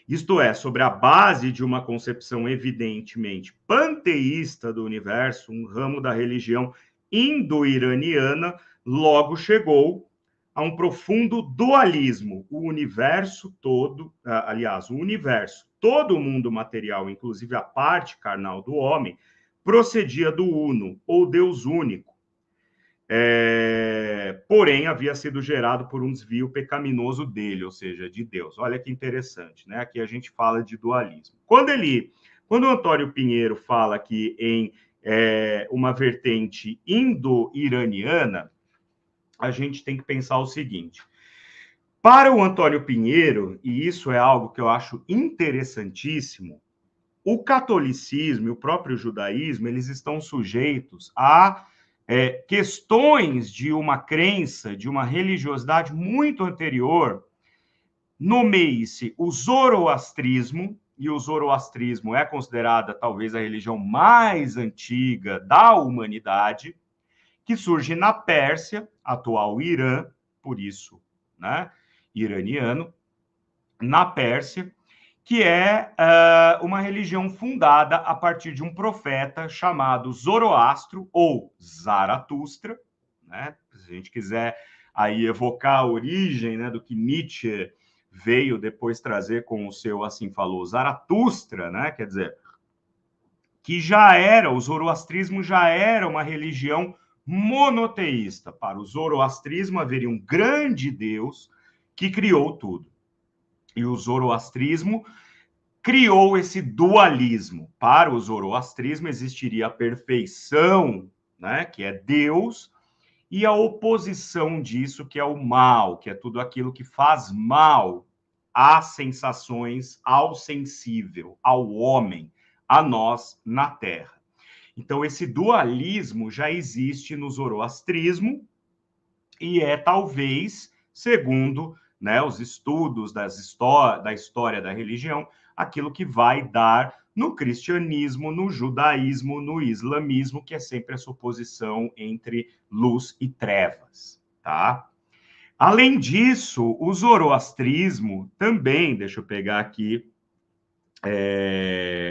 isto é, sobre a base de uma concepção evidentemente panteísta do universo, um ramo da religião indo-iraniana, logo chegou a um profundo dualismo. O universo todo, aliás, o universo, todo o mundo material, inclusive a parte carnal do homem, procedia do uno, ou Deus único. Porém, havia sido gerado por um desvio pecaminoso dele, ou seja, de Deus. Olha que interessante, né? Aqui a gente fala de dualismo. Quando o Antônio Pinheiro fala aqui em uma vertente indo-iraniana, a gente tem que pensar o seguinte: para o Antônio Pinheiro, e isso é algo que eu acho interessantíssimo, o catolicismo e o próprio judaísmo, eles estão sujeitos a questões de uma crença, de uma religiosidade muito anterior. Nomeie-se o zoroastrismo, e o zoroastrismo é considerada talvez a religião mais antiga da humanidade, que surge na Pérsia, atual Irã, por isso, né, iraniano, na Pérsia, que é uma religião fundada a partir de um profeta chamado Zoroastro, ou Zaratustra, né? Se a gente quiser aí evocar a origem, né, do que Nietzsche veio depois trazer com o seu Assim Falou Zaratustra, né? Quer dizer, que o zoroastrismo já era uma religião monoteísta. Para o zoroastrismo haveria um grande Deus que criou tudo. E o zoroastrismo criou esse dualismo. Para o zoroastrismo existiria a perfeição, né, que é Deus, e a oposição disso, que é o mal, que é tudo aquilo que faz mal às sensações, ao sensível, ao homem, a nós na Terra. Então, esse dualismo já existe no zoroastrismo e é talvez, segundo, né, os estudos da história da religião, aquilo que vai dar no cristianismo, no judaísmo, no islamismo, que é sempre a suposição entre luz e trevas, tá? Além disso, o zoroastrismo também, deixa eu pegar aqui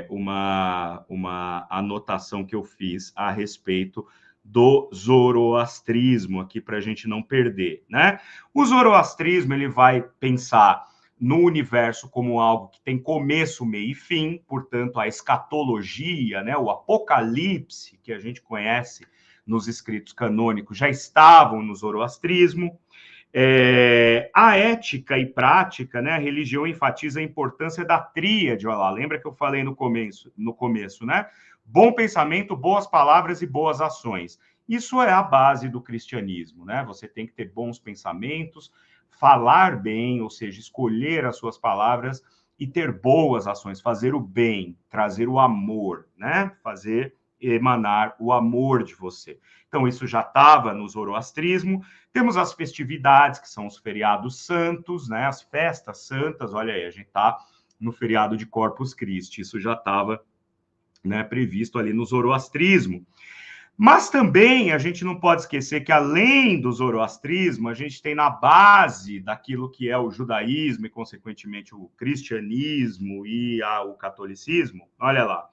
uma anotação que eu fiz a respeito do zoroastrismo aqui para a gente não perder, né? O zoroastrismo ele vai pensar no universo como algo que tem começo, meio e fim, portanto a escatologia, né, o apocalipse que a gente conhece nos escritos canônicos já estavam no zoroastrismo. A ética e prática, né? A religião enfatiza a importância da tríade. Olha lá, lembra que eu falei no começo, né? Bom pensamento, boas palavras e boas ações. Isso é a base do cristianismo, né? Você tem que ter bons pensamentos, falar bem, ou seja, escolher as suas palavras e ter boas ações, fazer o bem, trazer o amor, né? Fazer emanar o amor de você. Então, isso já estava no zoroastrismo. Temos as festividades, que são os feriados santos, né? As festas santas. Olha aí, a gente está no feriado de Corpus Christi. Isso já estava, né, previsto ali no zoroastrismo. Mas também a gente não pode esquecer que, além do zoroastrismo, a gente tem na base daquilo que é o judaísmo e, consequentemente, o cristianismo e o catolicismo. Olha lá.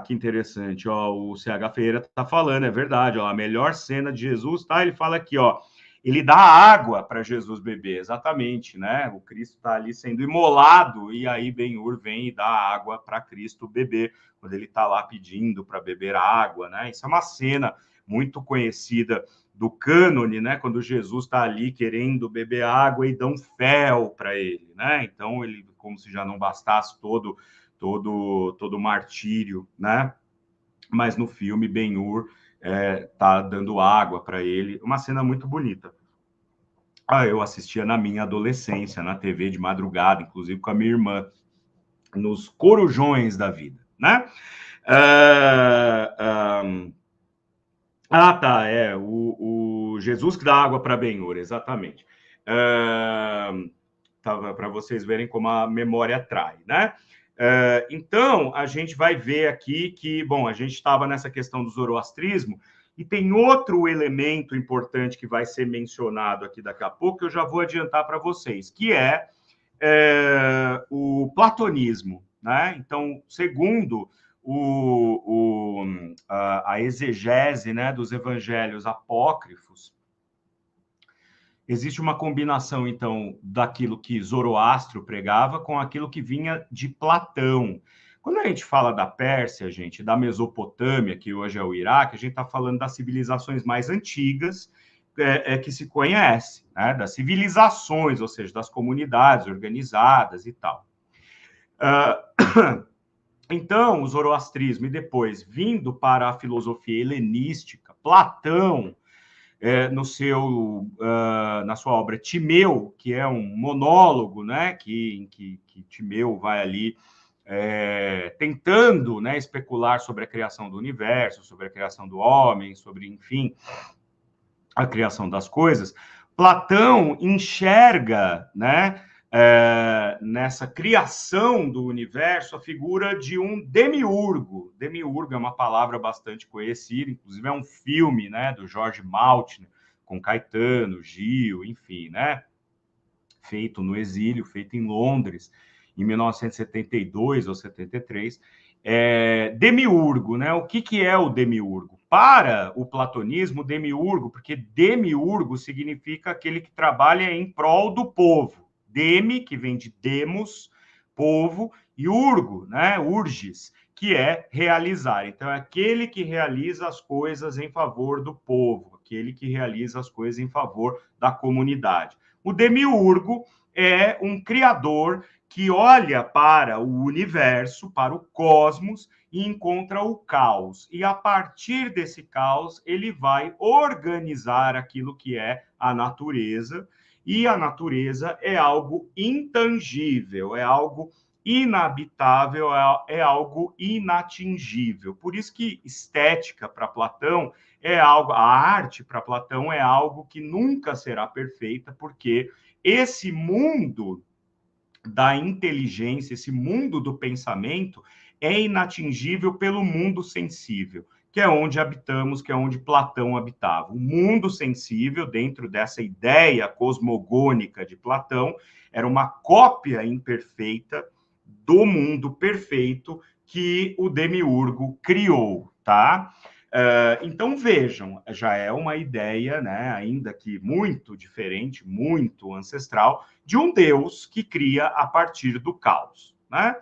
Que interessante, ó, o CH Ferreira tá falando, é verdade, ó, a melhor cena de Jesus, tá? Ele fala aqui, ó, ele dá água para Jesus beber, exatamente, né? O Cristo está ali sendo imolado e aí Ben-Hur vem e dá água para Cristo beber, quando ele está lá pedindo para beber água, né? Isso é uma cena muito conhecida do cânone, né? Quando Jesus está ali querendo beber água e dão fel para ele, né? Então ele, como se já não bastasse todo martírio, né? Mas no filme Ben-Hur tá dando água para ele, uma cena muito bonita. Eu assistia na minha adolescência, na TV de madrugada, inclusive com a minha irmã, nos corujões da vida, né? Tá, o Jesus que dá água para Ben-Hur, exatamente. Para vocês verem como a memória atrai, né? Então, a gente vai ver aqui que, bom, a gente estava nessa questão do zoroastrismo, e tem outro elemento importante que vai ser mencionado aqui daqui a pouco, que eu já vou adiantar para vocês, que é o platonismo, né? Então, segundo a exegese, né, dos evangelhos apócrifos, existe uma combinação, então, daquilo que Zoroastro pregava com aquilo que vinha de Platão. Quando a gente fala da Pérsia, gente, da Mesopotâmia, que hoje é o Iraque, a gente está falando das civilizações mais antigas que se conhece, né? Das civilizações, ou seja, das comunidades organizadas e tal. Então, o zoroastrismo, e depois, vindo para a filosofia helenística, Platão, na sua obra Timeu, que é um monólogo, né, em que Timeu vai ali tentando, né, especular sobre a criação do universo, sobre a criação do homem, sobre, enfim, a criação das coisas. Platão enxerga, né, nessa criação do universo, a figura de um demiurgo. Demiurgo é uma palavra bastante conhecida, inclusive é um filme, né, do Jorge Maltner, com Caetano, Gil, enfim, né, feito no exílio, feito em Londres, em 1972 ou 73. Demiurgo, né? O que é o demiurgo? Para o platonismo, demiurgo, porque demiurgo significa aquele que trabalha em prol do povo. Demi, que vem de demos, povo, e urgo, né? Urges, que é realizar. Então, é aquele que realiza as coisas em favor do povo, aquele que realiza as coisas em favor da comunidade. O demiurgo é um criador que olha para o universo, para o cosmos, e encontra o caos. E a partir desse caos, ele vai organizar aquilo que é a natureza. E a natureza é algo intangível, é algo inabitável, é algo inatingível. Por isso que estética para Platão é algo, a arte para Platão é algo que nunca será perfeita, porque esse mundo da inteligência, esse mundo do pensamento é inatingível pelo mundo sensível, que é onde habitamos, que é onde Platão habitava. O mundo sensível, dentro dessa ideia cosmogônica de Platão, era uma cópia imperfeita do mundo perfeito que o demiurgo criou, tá? Então vejam, já é uma ideia, né, ainda que muito diferente, muito ancestral, de um Deus que cria a partir do caos, né?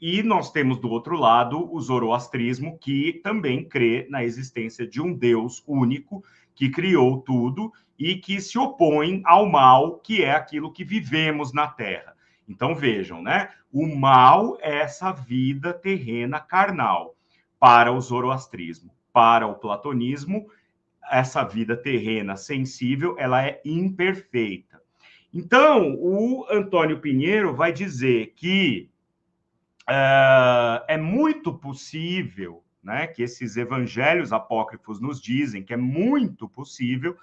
E nós temos do outro lado o zoroastrismo, que também crê na existência de um Deus único que criou tudo e que se opõe ao mal, que é aquilo que vivemos na Terra. Então vejam, né? O mal é essa vida terrena carnal para o zoroastrismo. Para o platonismo, essa vida terrena sensível, ela é imperfeita. Então, o Antônio Pinheiro vai dizer que é muito possível, né, que esses evangelhos apócrifos nos dizem que é muito possível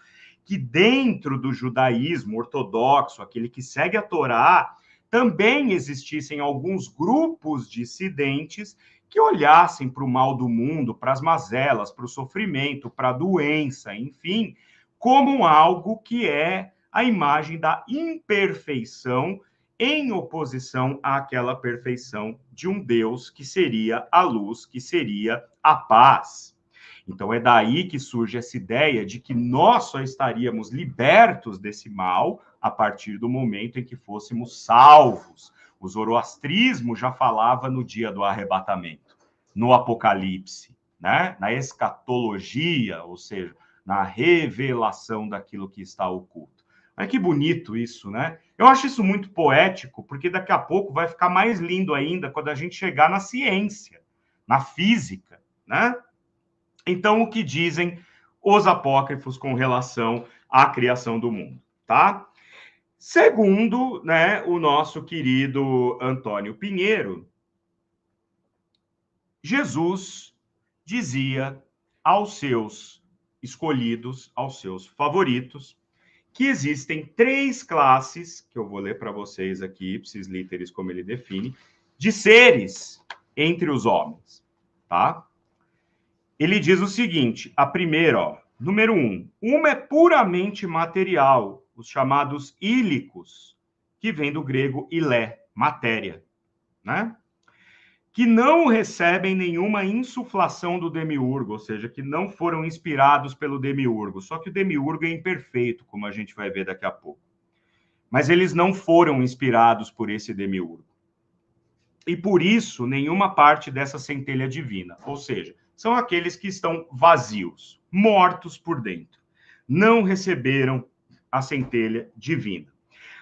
que dentro do judaísmo ortodoxo, aquele que segue a Torá, também existissem alguns grupos dissidentes que olhassem para o mal do mundo, para as mazelas, para o sofrimento, para a doença, enfim, como algo que é a imagem da imperfeição em oposição àquela perfeição de um Deus que seria a luz, que seria a paz. Então é daí que surge essa ideia de que nós só estaríamos libertos desse mal a partir do momento em que fôssemos salvos. O zoroastrismo já falava no dia do arrebatamento, no Apocalipse, né? Na escatologia, ou seja, na revelação daquilo que está oculto. Mas que bonito isso, né? Eu acho isso muito poético, porque daqui a pouco vai ficar mais lindo ainda quando a gente chegar na ciência, na física, né? Então, o que dizem os apócrifos com relação à criação do mundo, tá? Segundo, né, o nosso querido Antônio Pinheiro, Jesus dizia aos seus escolhidos, aos seus favoritos, que existem três classes, que eu vou ler para vocês aqui, ipsis literis, como ele define, de seres entre os homens, tá? Ele diz o seguinte, a primeira, ó, número 1, uma é puramente material, os chamados ílicos, que vem do grego ilé, matéria, né? Que não recebem nenhuma insuflação do demiurgo, ou seja, que não foram inspirados pelo demiurgo. Só que o demiurgo é imperfeito, como a gente vai ver daqui a pouco. Mas eles não foram inspirados por esse demiurgo. E por isso, nenhuma parte dessa centelha divina. Ou seja, são aqueles que estão vazios, mortos por dentro. Não receberam a centelha divina.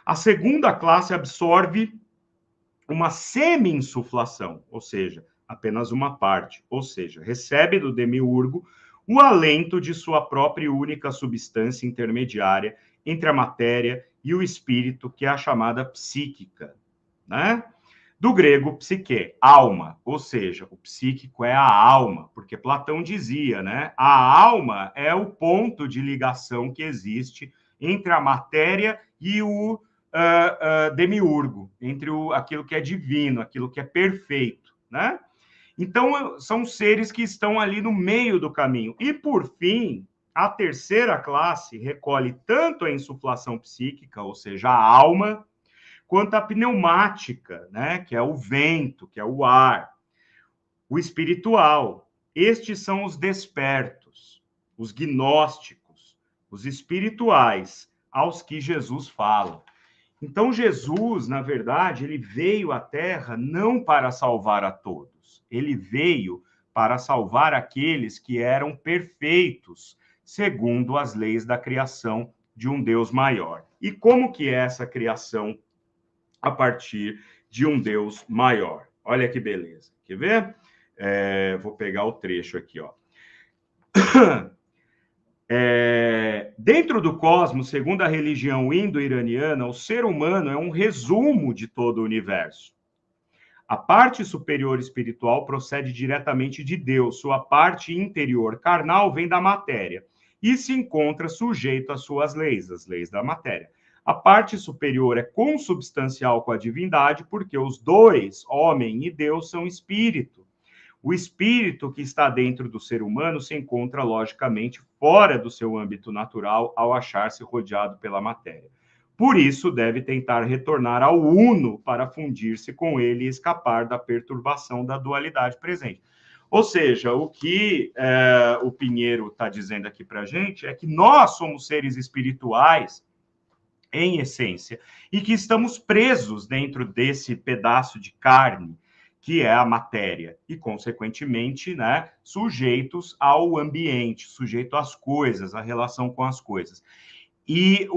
A segunda classe absorve uma semi-insuflação, ou seja, apenas uma parte, ou seja, recebe do demiurgo o alento de sua própria e única substância intermediária entre a matéria e o espírito, que é a chamada psíquica, né? Do grego psique, alma, ou seja, o psíquico é a alma, porque Platão dizia, né? A alma é o ponto de ligação que existe entre a matéria e o demiurgo, entre aquilo que é divino, aquilo que é perfeito, né? Então, são seres que estão ali no meio do caminho. E, por fim, a terceira classe recolhe tanto a insuflação psíquica, ou seja, a alma, quanto a pneumática, né? Que é o vento, que é o ar. O espiritual. Estes são os despertos, os gnósticos, os espirituais, aos que Jesus fala. Então, Jesus, na verdade, ele veio à Terra não para salvar a todos. Ele veio para salvar aqueles que eram perfeitos, segundo as leis da criação de um Deus maior. E como que é essa criação a partir de um Deus maior? Olha que beleza. Quer ver? Vou pegar o trecho aqui, ó. Dentro do cosmos, segundo a religião indo-iraniana, o ser humano é um resumo de todo o universo. A parte superior espiritual procede diretamente de Deus, sua parte interior carnal vem da matéria e se encontra sujeito às suas leis, as leis da matéria. A parte superior é consubstancial com a divindade, porque os dois, homem e Deus, são espírito. O espírito que está dentro do ser humano se encontra, logicamente, fora do seu âmbito natural ao achar-se rodeado pela matéria. Por isso, deve tentar retornar ao uno para fundir-se com ele e escapar da perturbação da dualidade presente. Ou seja, o que o Pinheiro está dizendo aqui para a gente é que nós somos seres espirituais, em essência, e que estamos presos dentro desse pedaço de carne, que é a matéria, e, consequentemente, né, sujeitos ao ambiente, sujeito às coisas, à relação com as coisas. E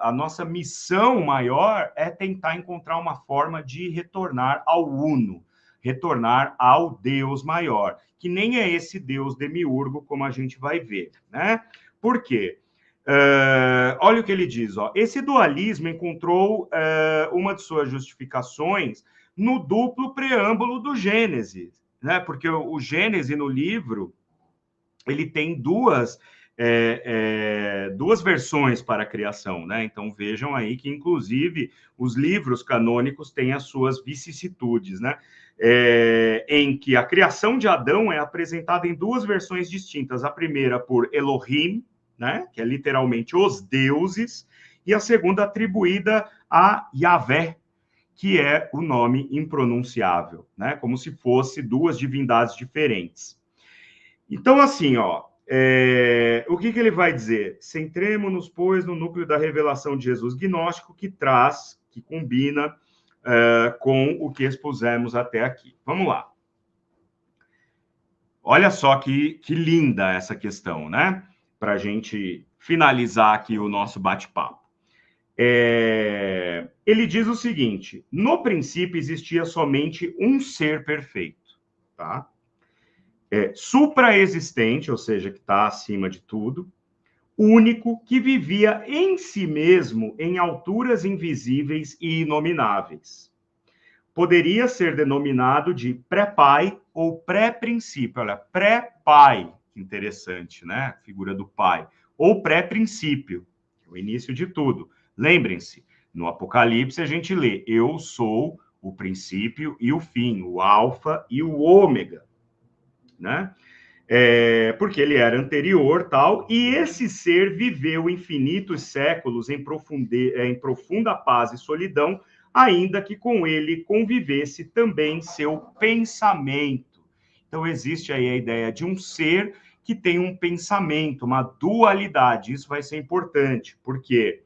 a nossa missão maior é tentar encontrar uma forma de retornar ao uno, retornar ao Deus maior, que nem é esse Deus demiurgo, como a gente vai ver, né? Por quê? Olha o que ele diz, ó. Esse dualismo encontrou uma de suas justificações no duplo preâmbulo do Gênesis, né? Porque o Gênesis no livro ele tem duas versões para a criação, né? Então vejam aí que inclusive os livros canônicos têm as suas vicissitudes, né? Em que a criação de Adão é apresentada em duas versões distintas. A primeira por Elohim, né? Que é literalmente os deuses, e a segunda atribuída a Yahvé, que é o nome impronunciável, né? Como se fosse duas divindades diferentes. Então, assim, ó, o que ele vai dizer? Centremos-nos, pois, no núcleo da revelação de Jesus gnóstico que combina com o que expusemos até aqui. Vamos lá. Olha só que linda essa questão, né? Para a gente finalizar aqui o nosso bate-papo. Ele diz o seguinte: no princípio existia somente um ser perfeito, tá? Supraexistente, ou seja, que está acima de tudo, único, que vivia em si mesmo em alturas invisíveis e inomináveis. Poderia ser denominado de pré-pai ou pré-princípio. Olha, pré-pai, que interessante, né? A figura do pai. Ou pré-princípio, o início de tudo. Lembrem-se, no Apocalipse a gente lê: eu sou o princípio e o fim, o alfa e o ômega, né? Porque ele era anterior, tal, e esse ser viveu infinitos séculos em profunda paz e solidão, ainda que com ele convivesse também seu pensamento. Então, existe aí a ideia de um ser que tem um pensamento, uma dualidade. Isso vai ser importante, porque,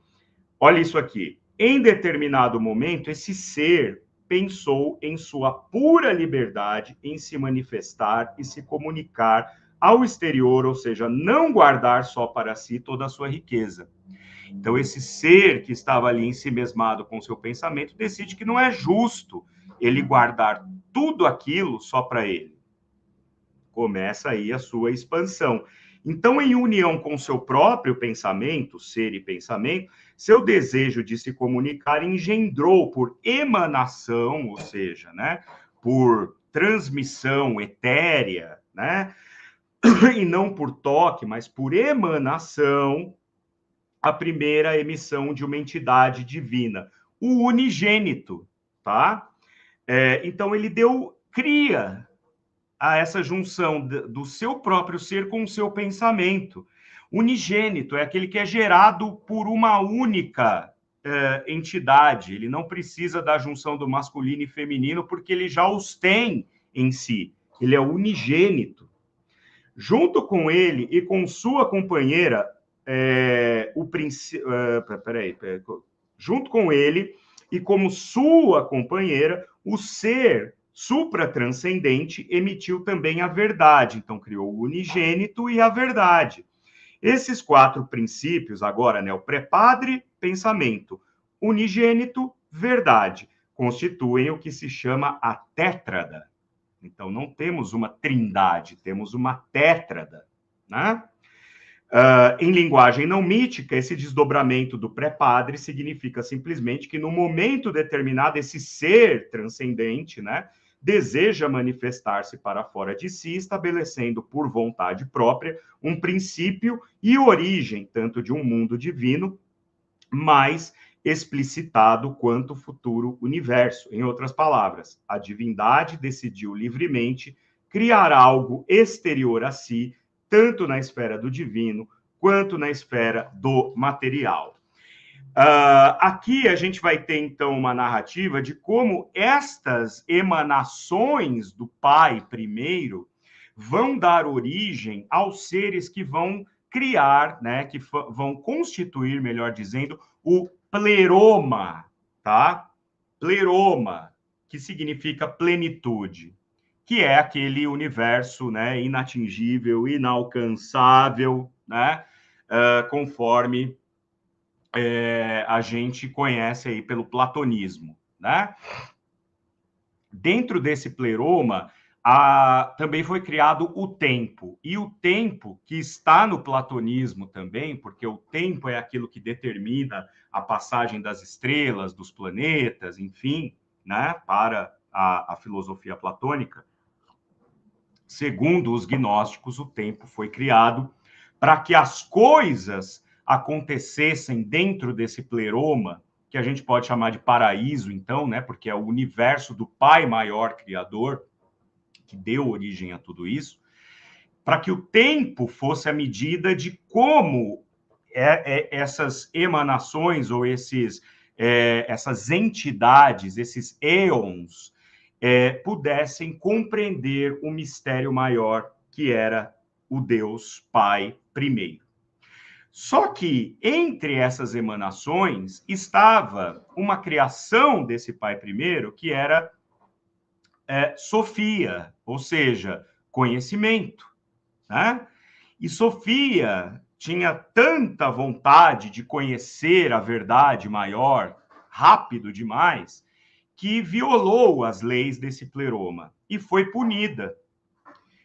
olha isso aqui, em determinado momento, esse ser pensou em sua pura liberdade em se manifestar e se comunicar ao exterior, ou seja, não guardar só para si toda a sua riqueza. Então, esse ser que estava ali ensimesmado com seu pensamento decide que não é justo ele guardar tudo aquilo só para ele. Começa aí a sua expansão. Então, em união com seu próprio pensamento, ser e pensamento, seu desejo de se comunicar engendrou por emanação, ou seja, né, por transmissão etérea, né, e não por toque, mas por emanação, a primeira emissão de uma entidade divina, o unigênito, tá? Então, ele cria a essa junção do seu próprio ser com o seu pensamento. Unigênito é aquele que é gerado por uma única entidade. Ele não precisa da junção do masculino e feminino, porque ele já os tem em si. Ele é unigênito. Junto com ele e com sua companheira, junto com ele e como sua companheira, o ser supratranscendente emitiu também a verdade. Então, criou o unigênito e a verdade. Esses 4 princípios, agora, né, o pré-padre, pensamento, unigênito, verdade, constituem o que se chama a tétrada. Então, não temos uma trindade, temos uma tétrada, né? Em linguagem não mítica, esse desdobramento do pré-padre significa simplesmente que, no momento determinado, esse ser transcendente, né, deseja manifestar-se para fora de si, estabelecendo por vontade própria um princípio e origem, tanto de um mundo divino, mais explicitado quanto o futuro universo. Em outras palavras, a divindade decidiu livremente criar algo exterior a si, tanto na esfera do divino quanto na esfera do material. Aqui a gente vai ter, então, uma narrativa de como estas emanações do Pai primeiro vão dar origem aos seres que vão criar, né, que vão constituir, melhor dizendo, o pleroma, tá? Pleroma, que significa plenitude, que é aquele universo, né, inatingível, inalcançável, né, conforme a gente conhece aí pelo platonismo, né? Dentro desse pleroma, também foi criado o tempo. E o tempo, que está no platonismo também, porque o tempo é aquilo que determina a passagem das estrelas, dos planetas, enfim, né, para a filosofia platônica. Segundo os gnósticos, o tempo foi criado para que as coisas acontecessem dentro desse pleroma, que a gente pode chamar de paraíso, então, né, porque é o universo do Pai maior criador, que deu origem a tudo isso, para que o tempo fosse a medida de como essas emanações ou essas entidades, esses éons, pudessem compreender o mistério maior que era o Deus Pai primeiro. Só que entre essas emanações estava uma criação desse Pai primeiro que era Sofia, ou seja, conhecimento, né? E Sofia tinha tanta vontade de conhecer a verdade maior, rápido demais, que violou as leis desse pleroma e foi punida.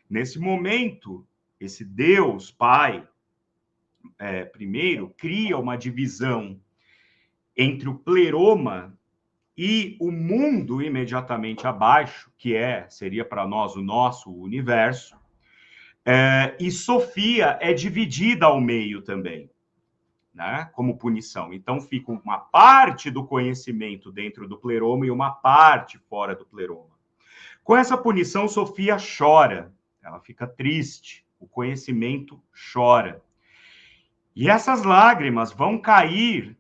Nesse momento, esse Deus Pai, primeiro, cria uma divisão entre o pleroma e o mundo imediatamente abaixo, que seria para nós o nosso universo, e Sofia é dividida ao meio também, né, como punição. Então fica uma parte do conhecimento dentro do pleroma e uma parte fora do pleroma. Com essa punição, Sofia chora, ela fica triste, o conhecimento chora. E essas lágrimas vão cair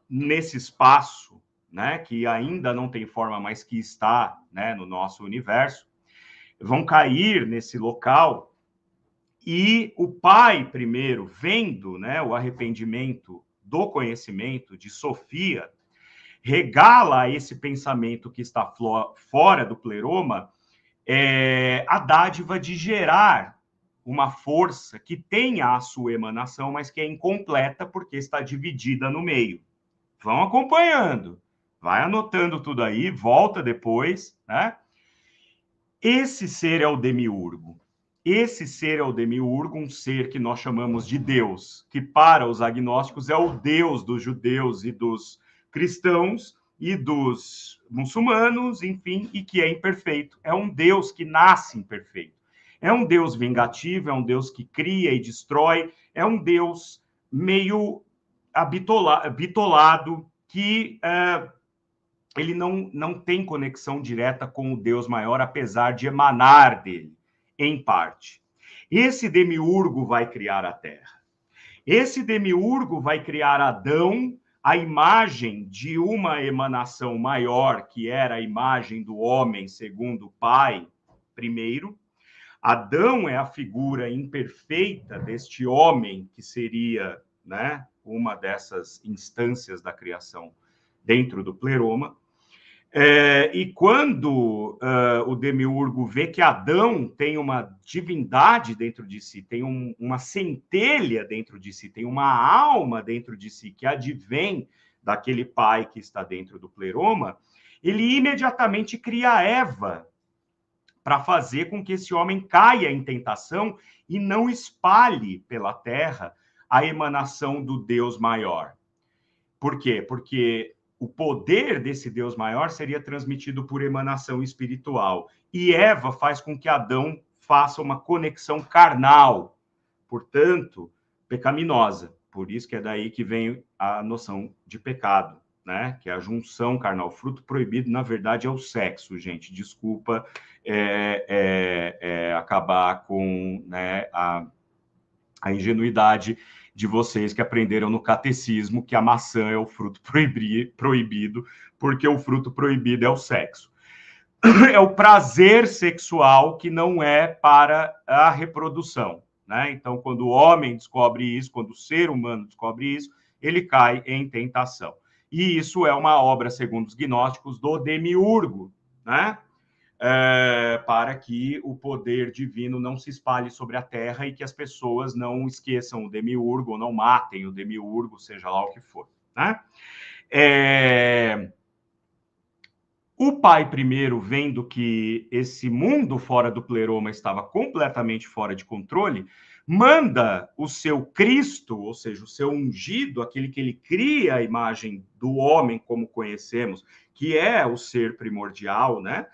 nesse espaço, né, que ainda não tem forma, mas que está, né, no nosso universo, vão cair nesse local. E o pai, primeiro, vendo, né, o arrependimento do conhecimento de Sofia, regala esse pensamento que está fora do pleroma a dádiva de gerar uma força que tenha a sua emanação, mas que é incompleta porque está dividida no meio. Vão acompanhando, vai anotando tudo aí, volta depois, né? Esse ser é o demiurgo. Esse ser é o demiurgo, um ser que nós chamamos de Deus, que para os agnósticos é o Deus dos judeus e dos cristãos e dos muçulmanos, enfim, e que é imperfeito. É um Deus que nasce imperfeito. É um Deus vingativo, é um Deus que cria e destrói, é um Deus meio bitolado, que ele não tem conexão direta com o Deus maior, apesar de emanar dele, em parte. Esse demiurgo vai criar a Terra. Esse demiurgo vai criar Adão, a imagem de uma emanação maior, que era a imagem do homem segundo o Pai primeiro. Adão é a figura imperfeita deste homem, que seria, né, uma dessas instâncias da criação dentro do pleroma. E quando o demiurgo vê que Adão tem uma divindade dentro de si, tem uma centelha dentro de si, tem uma alma dentro de si que advém daquele pai que está dentro do pleroma, ele imediatamente cria Eva para fazer com que esse homem caia em tentação e não espalhe pela terra a emanação do Deus maior. Por quê? Porque o poder desse Deus maior seria transmitido por emanação espiritual. E Eva faz com que Adão faça uma conexão carnal, portanto, pecaminosa. Por isso que é daí que vem a noção de pecado, né? Que é a junção carnal. O fruto proibido, na verdade, é o sexo, gente. Desculpa acabar com, né, a ingenuidade de vocês que aprenderam no catecismo que a maçã é o fruto proibido, porque o fruto proibido é o sexo. É o prazer sexual que não é para a reprodução, né? Então, quando o homem descobre isso, quando o ser humano descobre isso, ele cai em tentação. E isso é uma obra, segundo os gnósticos, do demiurgo, né? Para que o poder divino não se espalhe sobre a terra e que as pessoas não esqueçam o demiurgo ou não matem o demiurgo, seja lá o que for, né? O pai, primeiro, vendo que esse mundo fora do pleroma estava completamente fora de controle, manda o seu Cristo, ou seja, o seu ungido, aquele que ele cria a imagem do homem como conhecemos, que é o ser primordial, né?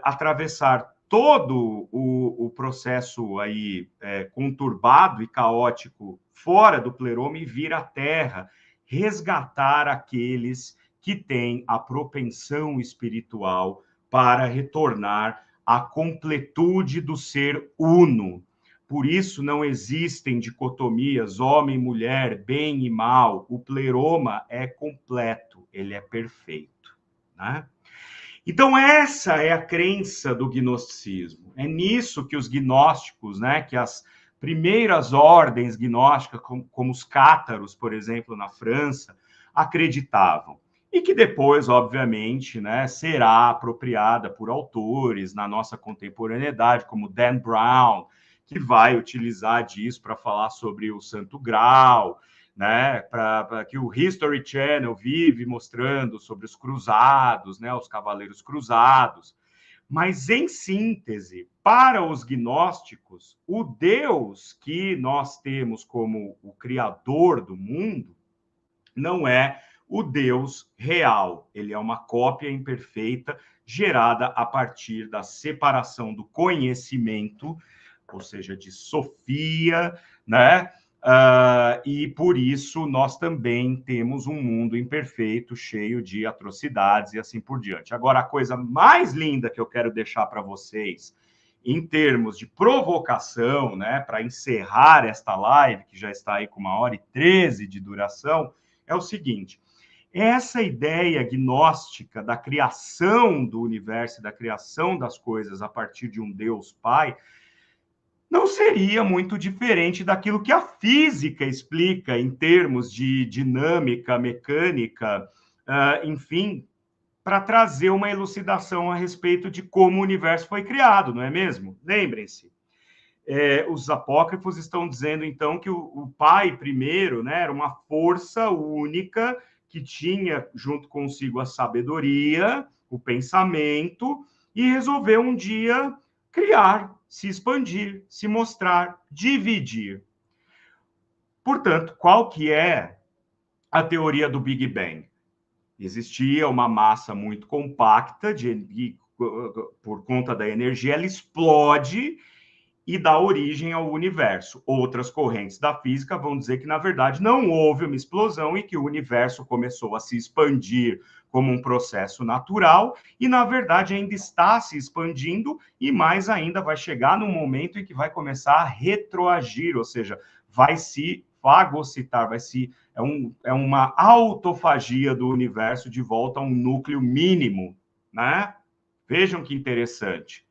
Atravessar todo o processo aí conturbado e caótico fora do pleroma e vir à Terra, resgatar aqueles que têm a propensão espiritual para retornar à completude do ser uno. Por isso não existem dicotomias, homem e mulher, bem e mal. O pleroma é completo, ele é perfeito, né? Então, essa é a crença do gnosticismo. É nisso que os gnósticos, né, que as primeiras ordens gnósticas, como os cátaros, por exemplo, na França, acreditavam. E que depois, obviamente, né, será apropriada por autores na nossa contemporaneidade, como Dan Brown, que vai utilizar disso para falar sobre o Santo Graal, né, para que o History Channel vive mostrando sobre os cruzados, né, os cavaleiros cruzados. Mas, em síntese, para os gnósticos, o Deus que nós temos como o criador do mundo não é o Deus real. Ele é uma cópia imperfeita gerada a partir da separação do conhecimento, ou seja, de Sofia, né? E por isso nós também temos um mundo imperfeito, cheio de atrocidades e assim por diante. Agora, a coisa mais linda que eu quero deixar para vocês, em termos de provocação, né, para encerrar esta live, que já está aí com 1h13 de duração, é o seguinte: essa ideia gnóstica da criação do universo, da criação das coisas a partir de um Deus Pai, não seria muito diferente daquilo que a física explica em termos de dinâmica, mecânica, enfim, para trazer uma elucidação a respeito de como o universo foi criado, não é mesmo? Lembrem-se, os apócrifos estão dizendo, então, que o Pai primeiro, né, era uma força única que tinha junto consigo a sabedoria, o pensamento, e resolveu um dia criar, se expandir, se mostrar, dividir. Portanto, qual que é a teoria do Big Bang? Existia uma massa muito compacta, por conta da energia, ela explode e dá origem ao universo. Outras correntes da física vão dizer que, na verdade, não houve uma explosão e que o universo começou a se expandir como um processo natural e, na verdade, ainda está se expandindo e, mais ainda, vai chegar num momento em que vai começar a retroagir, ou seja, vai se fagocitar, é uma autofagia do universo de volta a um núcleo mínimo, né? Vejam que interessante.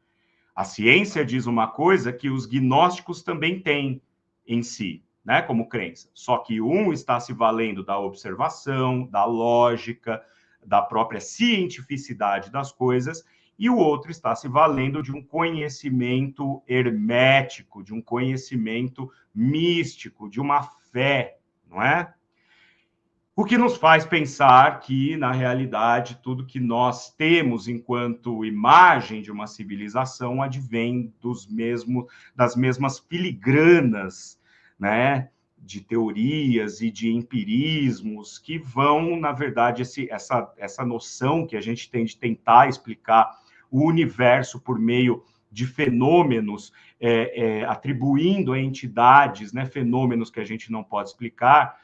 A ciência diz uma coisa que os gnósticos também têm em si, né, como crença. Só que um está se valendo da observação, da lógica, da própria cientificidade das coisas, e o outro está se valendo de um conhecimento hermético, de um conhecimento místico, de uma fé, não é? O que nos faz pensar que, na realidade, tudo que nós temos enquanto imagem de uma civilização advém das mesmas filigranas, né, de teorias e de empirismos que vão, na verdade, essa noção que a gente tem de tentar explicar o universo por meio de fenômenos, atribuindo a entidades, né, fenômenos que a gente não pode explicar,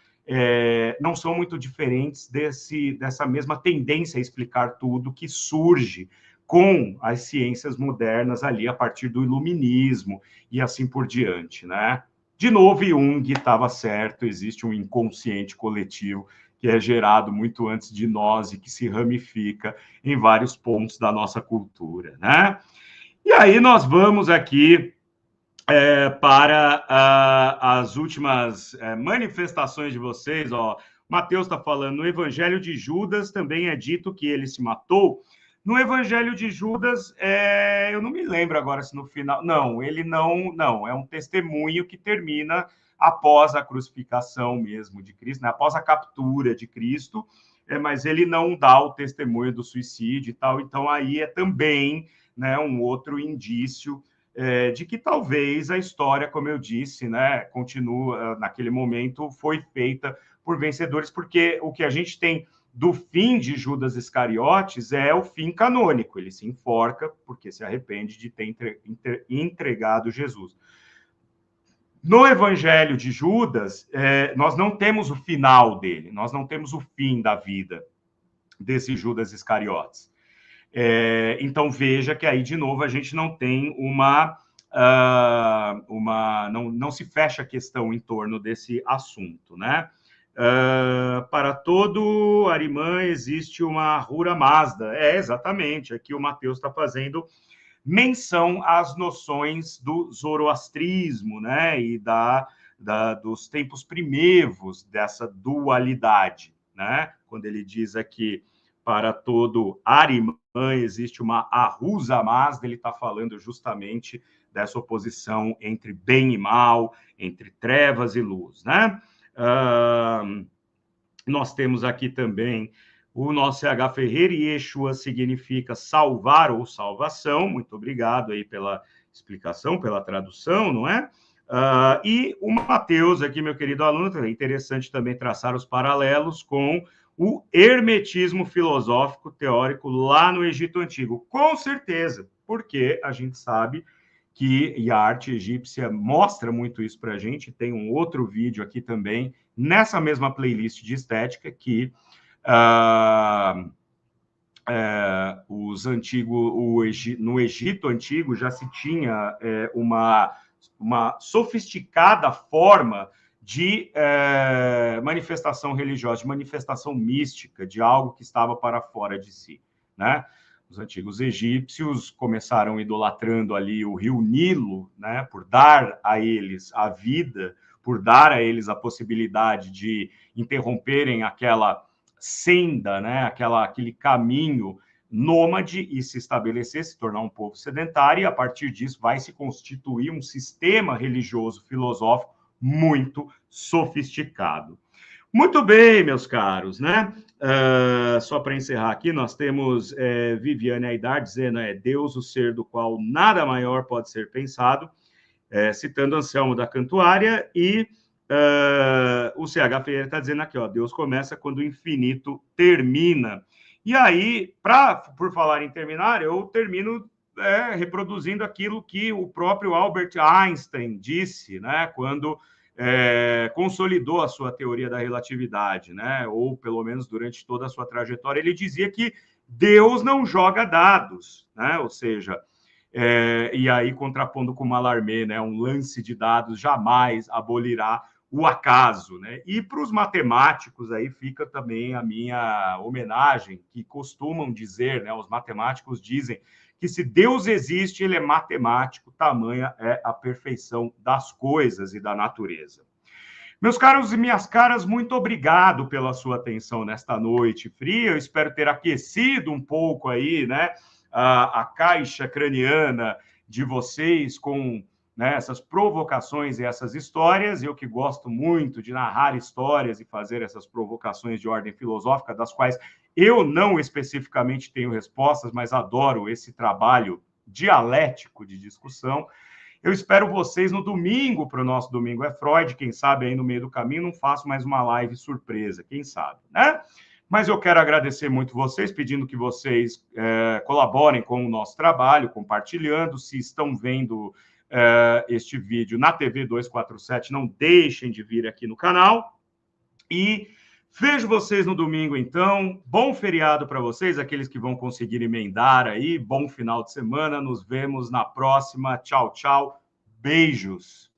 não são muito diferentes dessa mesma tendência a explicar tudo que surge com as ciências modernas ali a partir do iluminismo e assim por diante, né? De novo, Jung estava certo, existe um inconsciente coletivo que é gerado muito antes de nós e que se ramifica em vários pontos da nossa cultura, né? E aí nós vamos aqui para as últimas manifestações de vocês. Ó, Mateus está falando, no Evangelho de Judas também é dito que ele se matou. No Evangelho de Judas, eu não me lembro agora se no final... Não, ele não, é um testemunho que termina após a crucificação mesmo de Cristo, né? Após a captura de Cristo, mas ele não dá o testemunho do suicídio e tal, então aí é também, né, um outro indício de que talvez a história, como eu disse, né, continua, naquele momento, foi feita por vencedores, porque o que a gente tem do fim de Judas Iscariotes é o fim canônico, ele se enforca porque se arrepende de ter entregado Jesus. No Evangelho de Judas, nós não temos o final dele, nós não temos o fim da vida desse Judas Iscariotes. Então, veja que aí, de novo, a gente não tem não se fecha a questão em torno desse assunto, né? Para todo Arimã existe uma Ahura Mazda. Exatamente, aqui o Mateus está fazendo menção às noções do zoroastrismo, né? E dos tempos primevos dessa dualidade, né? Quando ele diz aqui, para todo Arimã existe uma Ahura Mazda, ele está falando justamente dessa oposição entre bem e mal, entre trevas e luz, né? Nós temos aqui também o nosso CH Ferreira, e Yeshua significa salvar ou salvação. Muito obrigado aí pela explicação, pela tradução, não é? E o Mateus aqui, meu querido aluno, é interessante também traçar os paralelos com o hermetismo filosófico teórico lá no Egito Antigo. Com certeza, porque a gente sabe e a arte egípcia mostra muito isso para a gente. Tem um outro vídeo aqui também, nessa mesma playlist de estética, que no Egito Antigo já se tinha uma sofisticada forma de manifestação religiosa, de manifestação mística, de algo que estava para fora de si, né? Os antigos egípcios começaram idolatrando ali o rio Nilo, né, por dar a eles a vida, por dar a eles a possibilidade de interromperem aquela senda, né, aquele caminho nômade e se estabelecer, se tornar um povo sedentário, e a partir disso vai se constituir um sistema religioso, filosófico muito sofisticado. Muito bem, meus caros, né? Só para encerrar aqui, nós temos Viviane Aidar dizendo, Deus, o ser do qual nada maior pode ser pensado, citando Anselmo da Cantuária, e o CH Ferreira está dizendo aqui, ó, Deus começa quando o infinito termina. E aí, por falar em terminar, eu termino reproduzindo aquilo que o próprio Albert Einstein disse, né, quando consolidou a sua teoria da relatividade, né? Ou pelo menos durante toda a sua trajetória, ele dizia que Deus não joga dados, né? Ou seja, e aí contrapondo com Mallarmé, né? Um lance de dados jamais abolirá o acaso, né? E para os matemáticos aí fica também a minha homenagem, que costumam dizer, né? Os matemáticos dizem que se Deus existe, ele é matemático, tamanha é a perfeição das coisas e da natureza. Meus caros e minhas caras, muito obrigado pela sua atenção nesta noite fria. Eu espero ter aquecido um pouco aí, né, a caixa craniana de vocês com, né, essas provocações e essas histórias. Eu que gosto muito de narrar histórias e fazer essas provocações de ordem filosófica, das quais eu não especificamente tenho respostas, mas adoro esse trabalho dialético de discussão. Eu espero vocês no domingo para o nosso Domingo é Freud. Quem sabe aí no meio do caminho não faço mais uma live surpresa, quem sabe, né? Mas eu quero agradecer muito vocês, pedindo que vocês colaborem com o nosso trabalho, compartilhando. Se estão vendo este vídeo na TV 247, não deixem de vir aqui no canal. E vejo vocês no domingo, então. Bom feriado para vocês, aqueles que vão conseguir emendar aí. Bom final de semana. Nos vemos na próxima. Tchau, tchau. Beijos.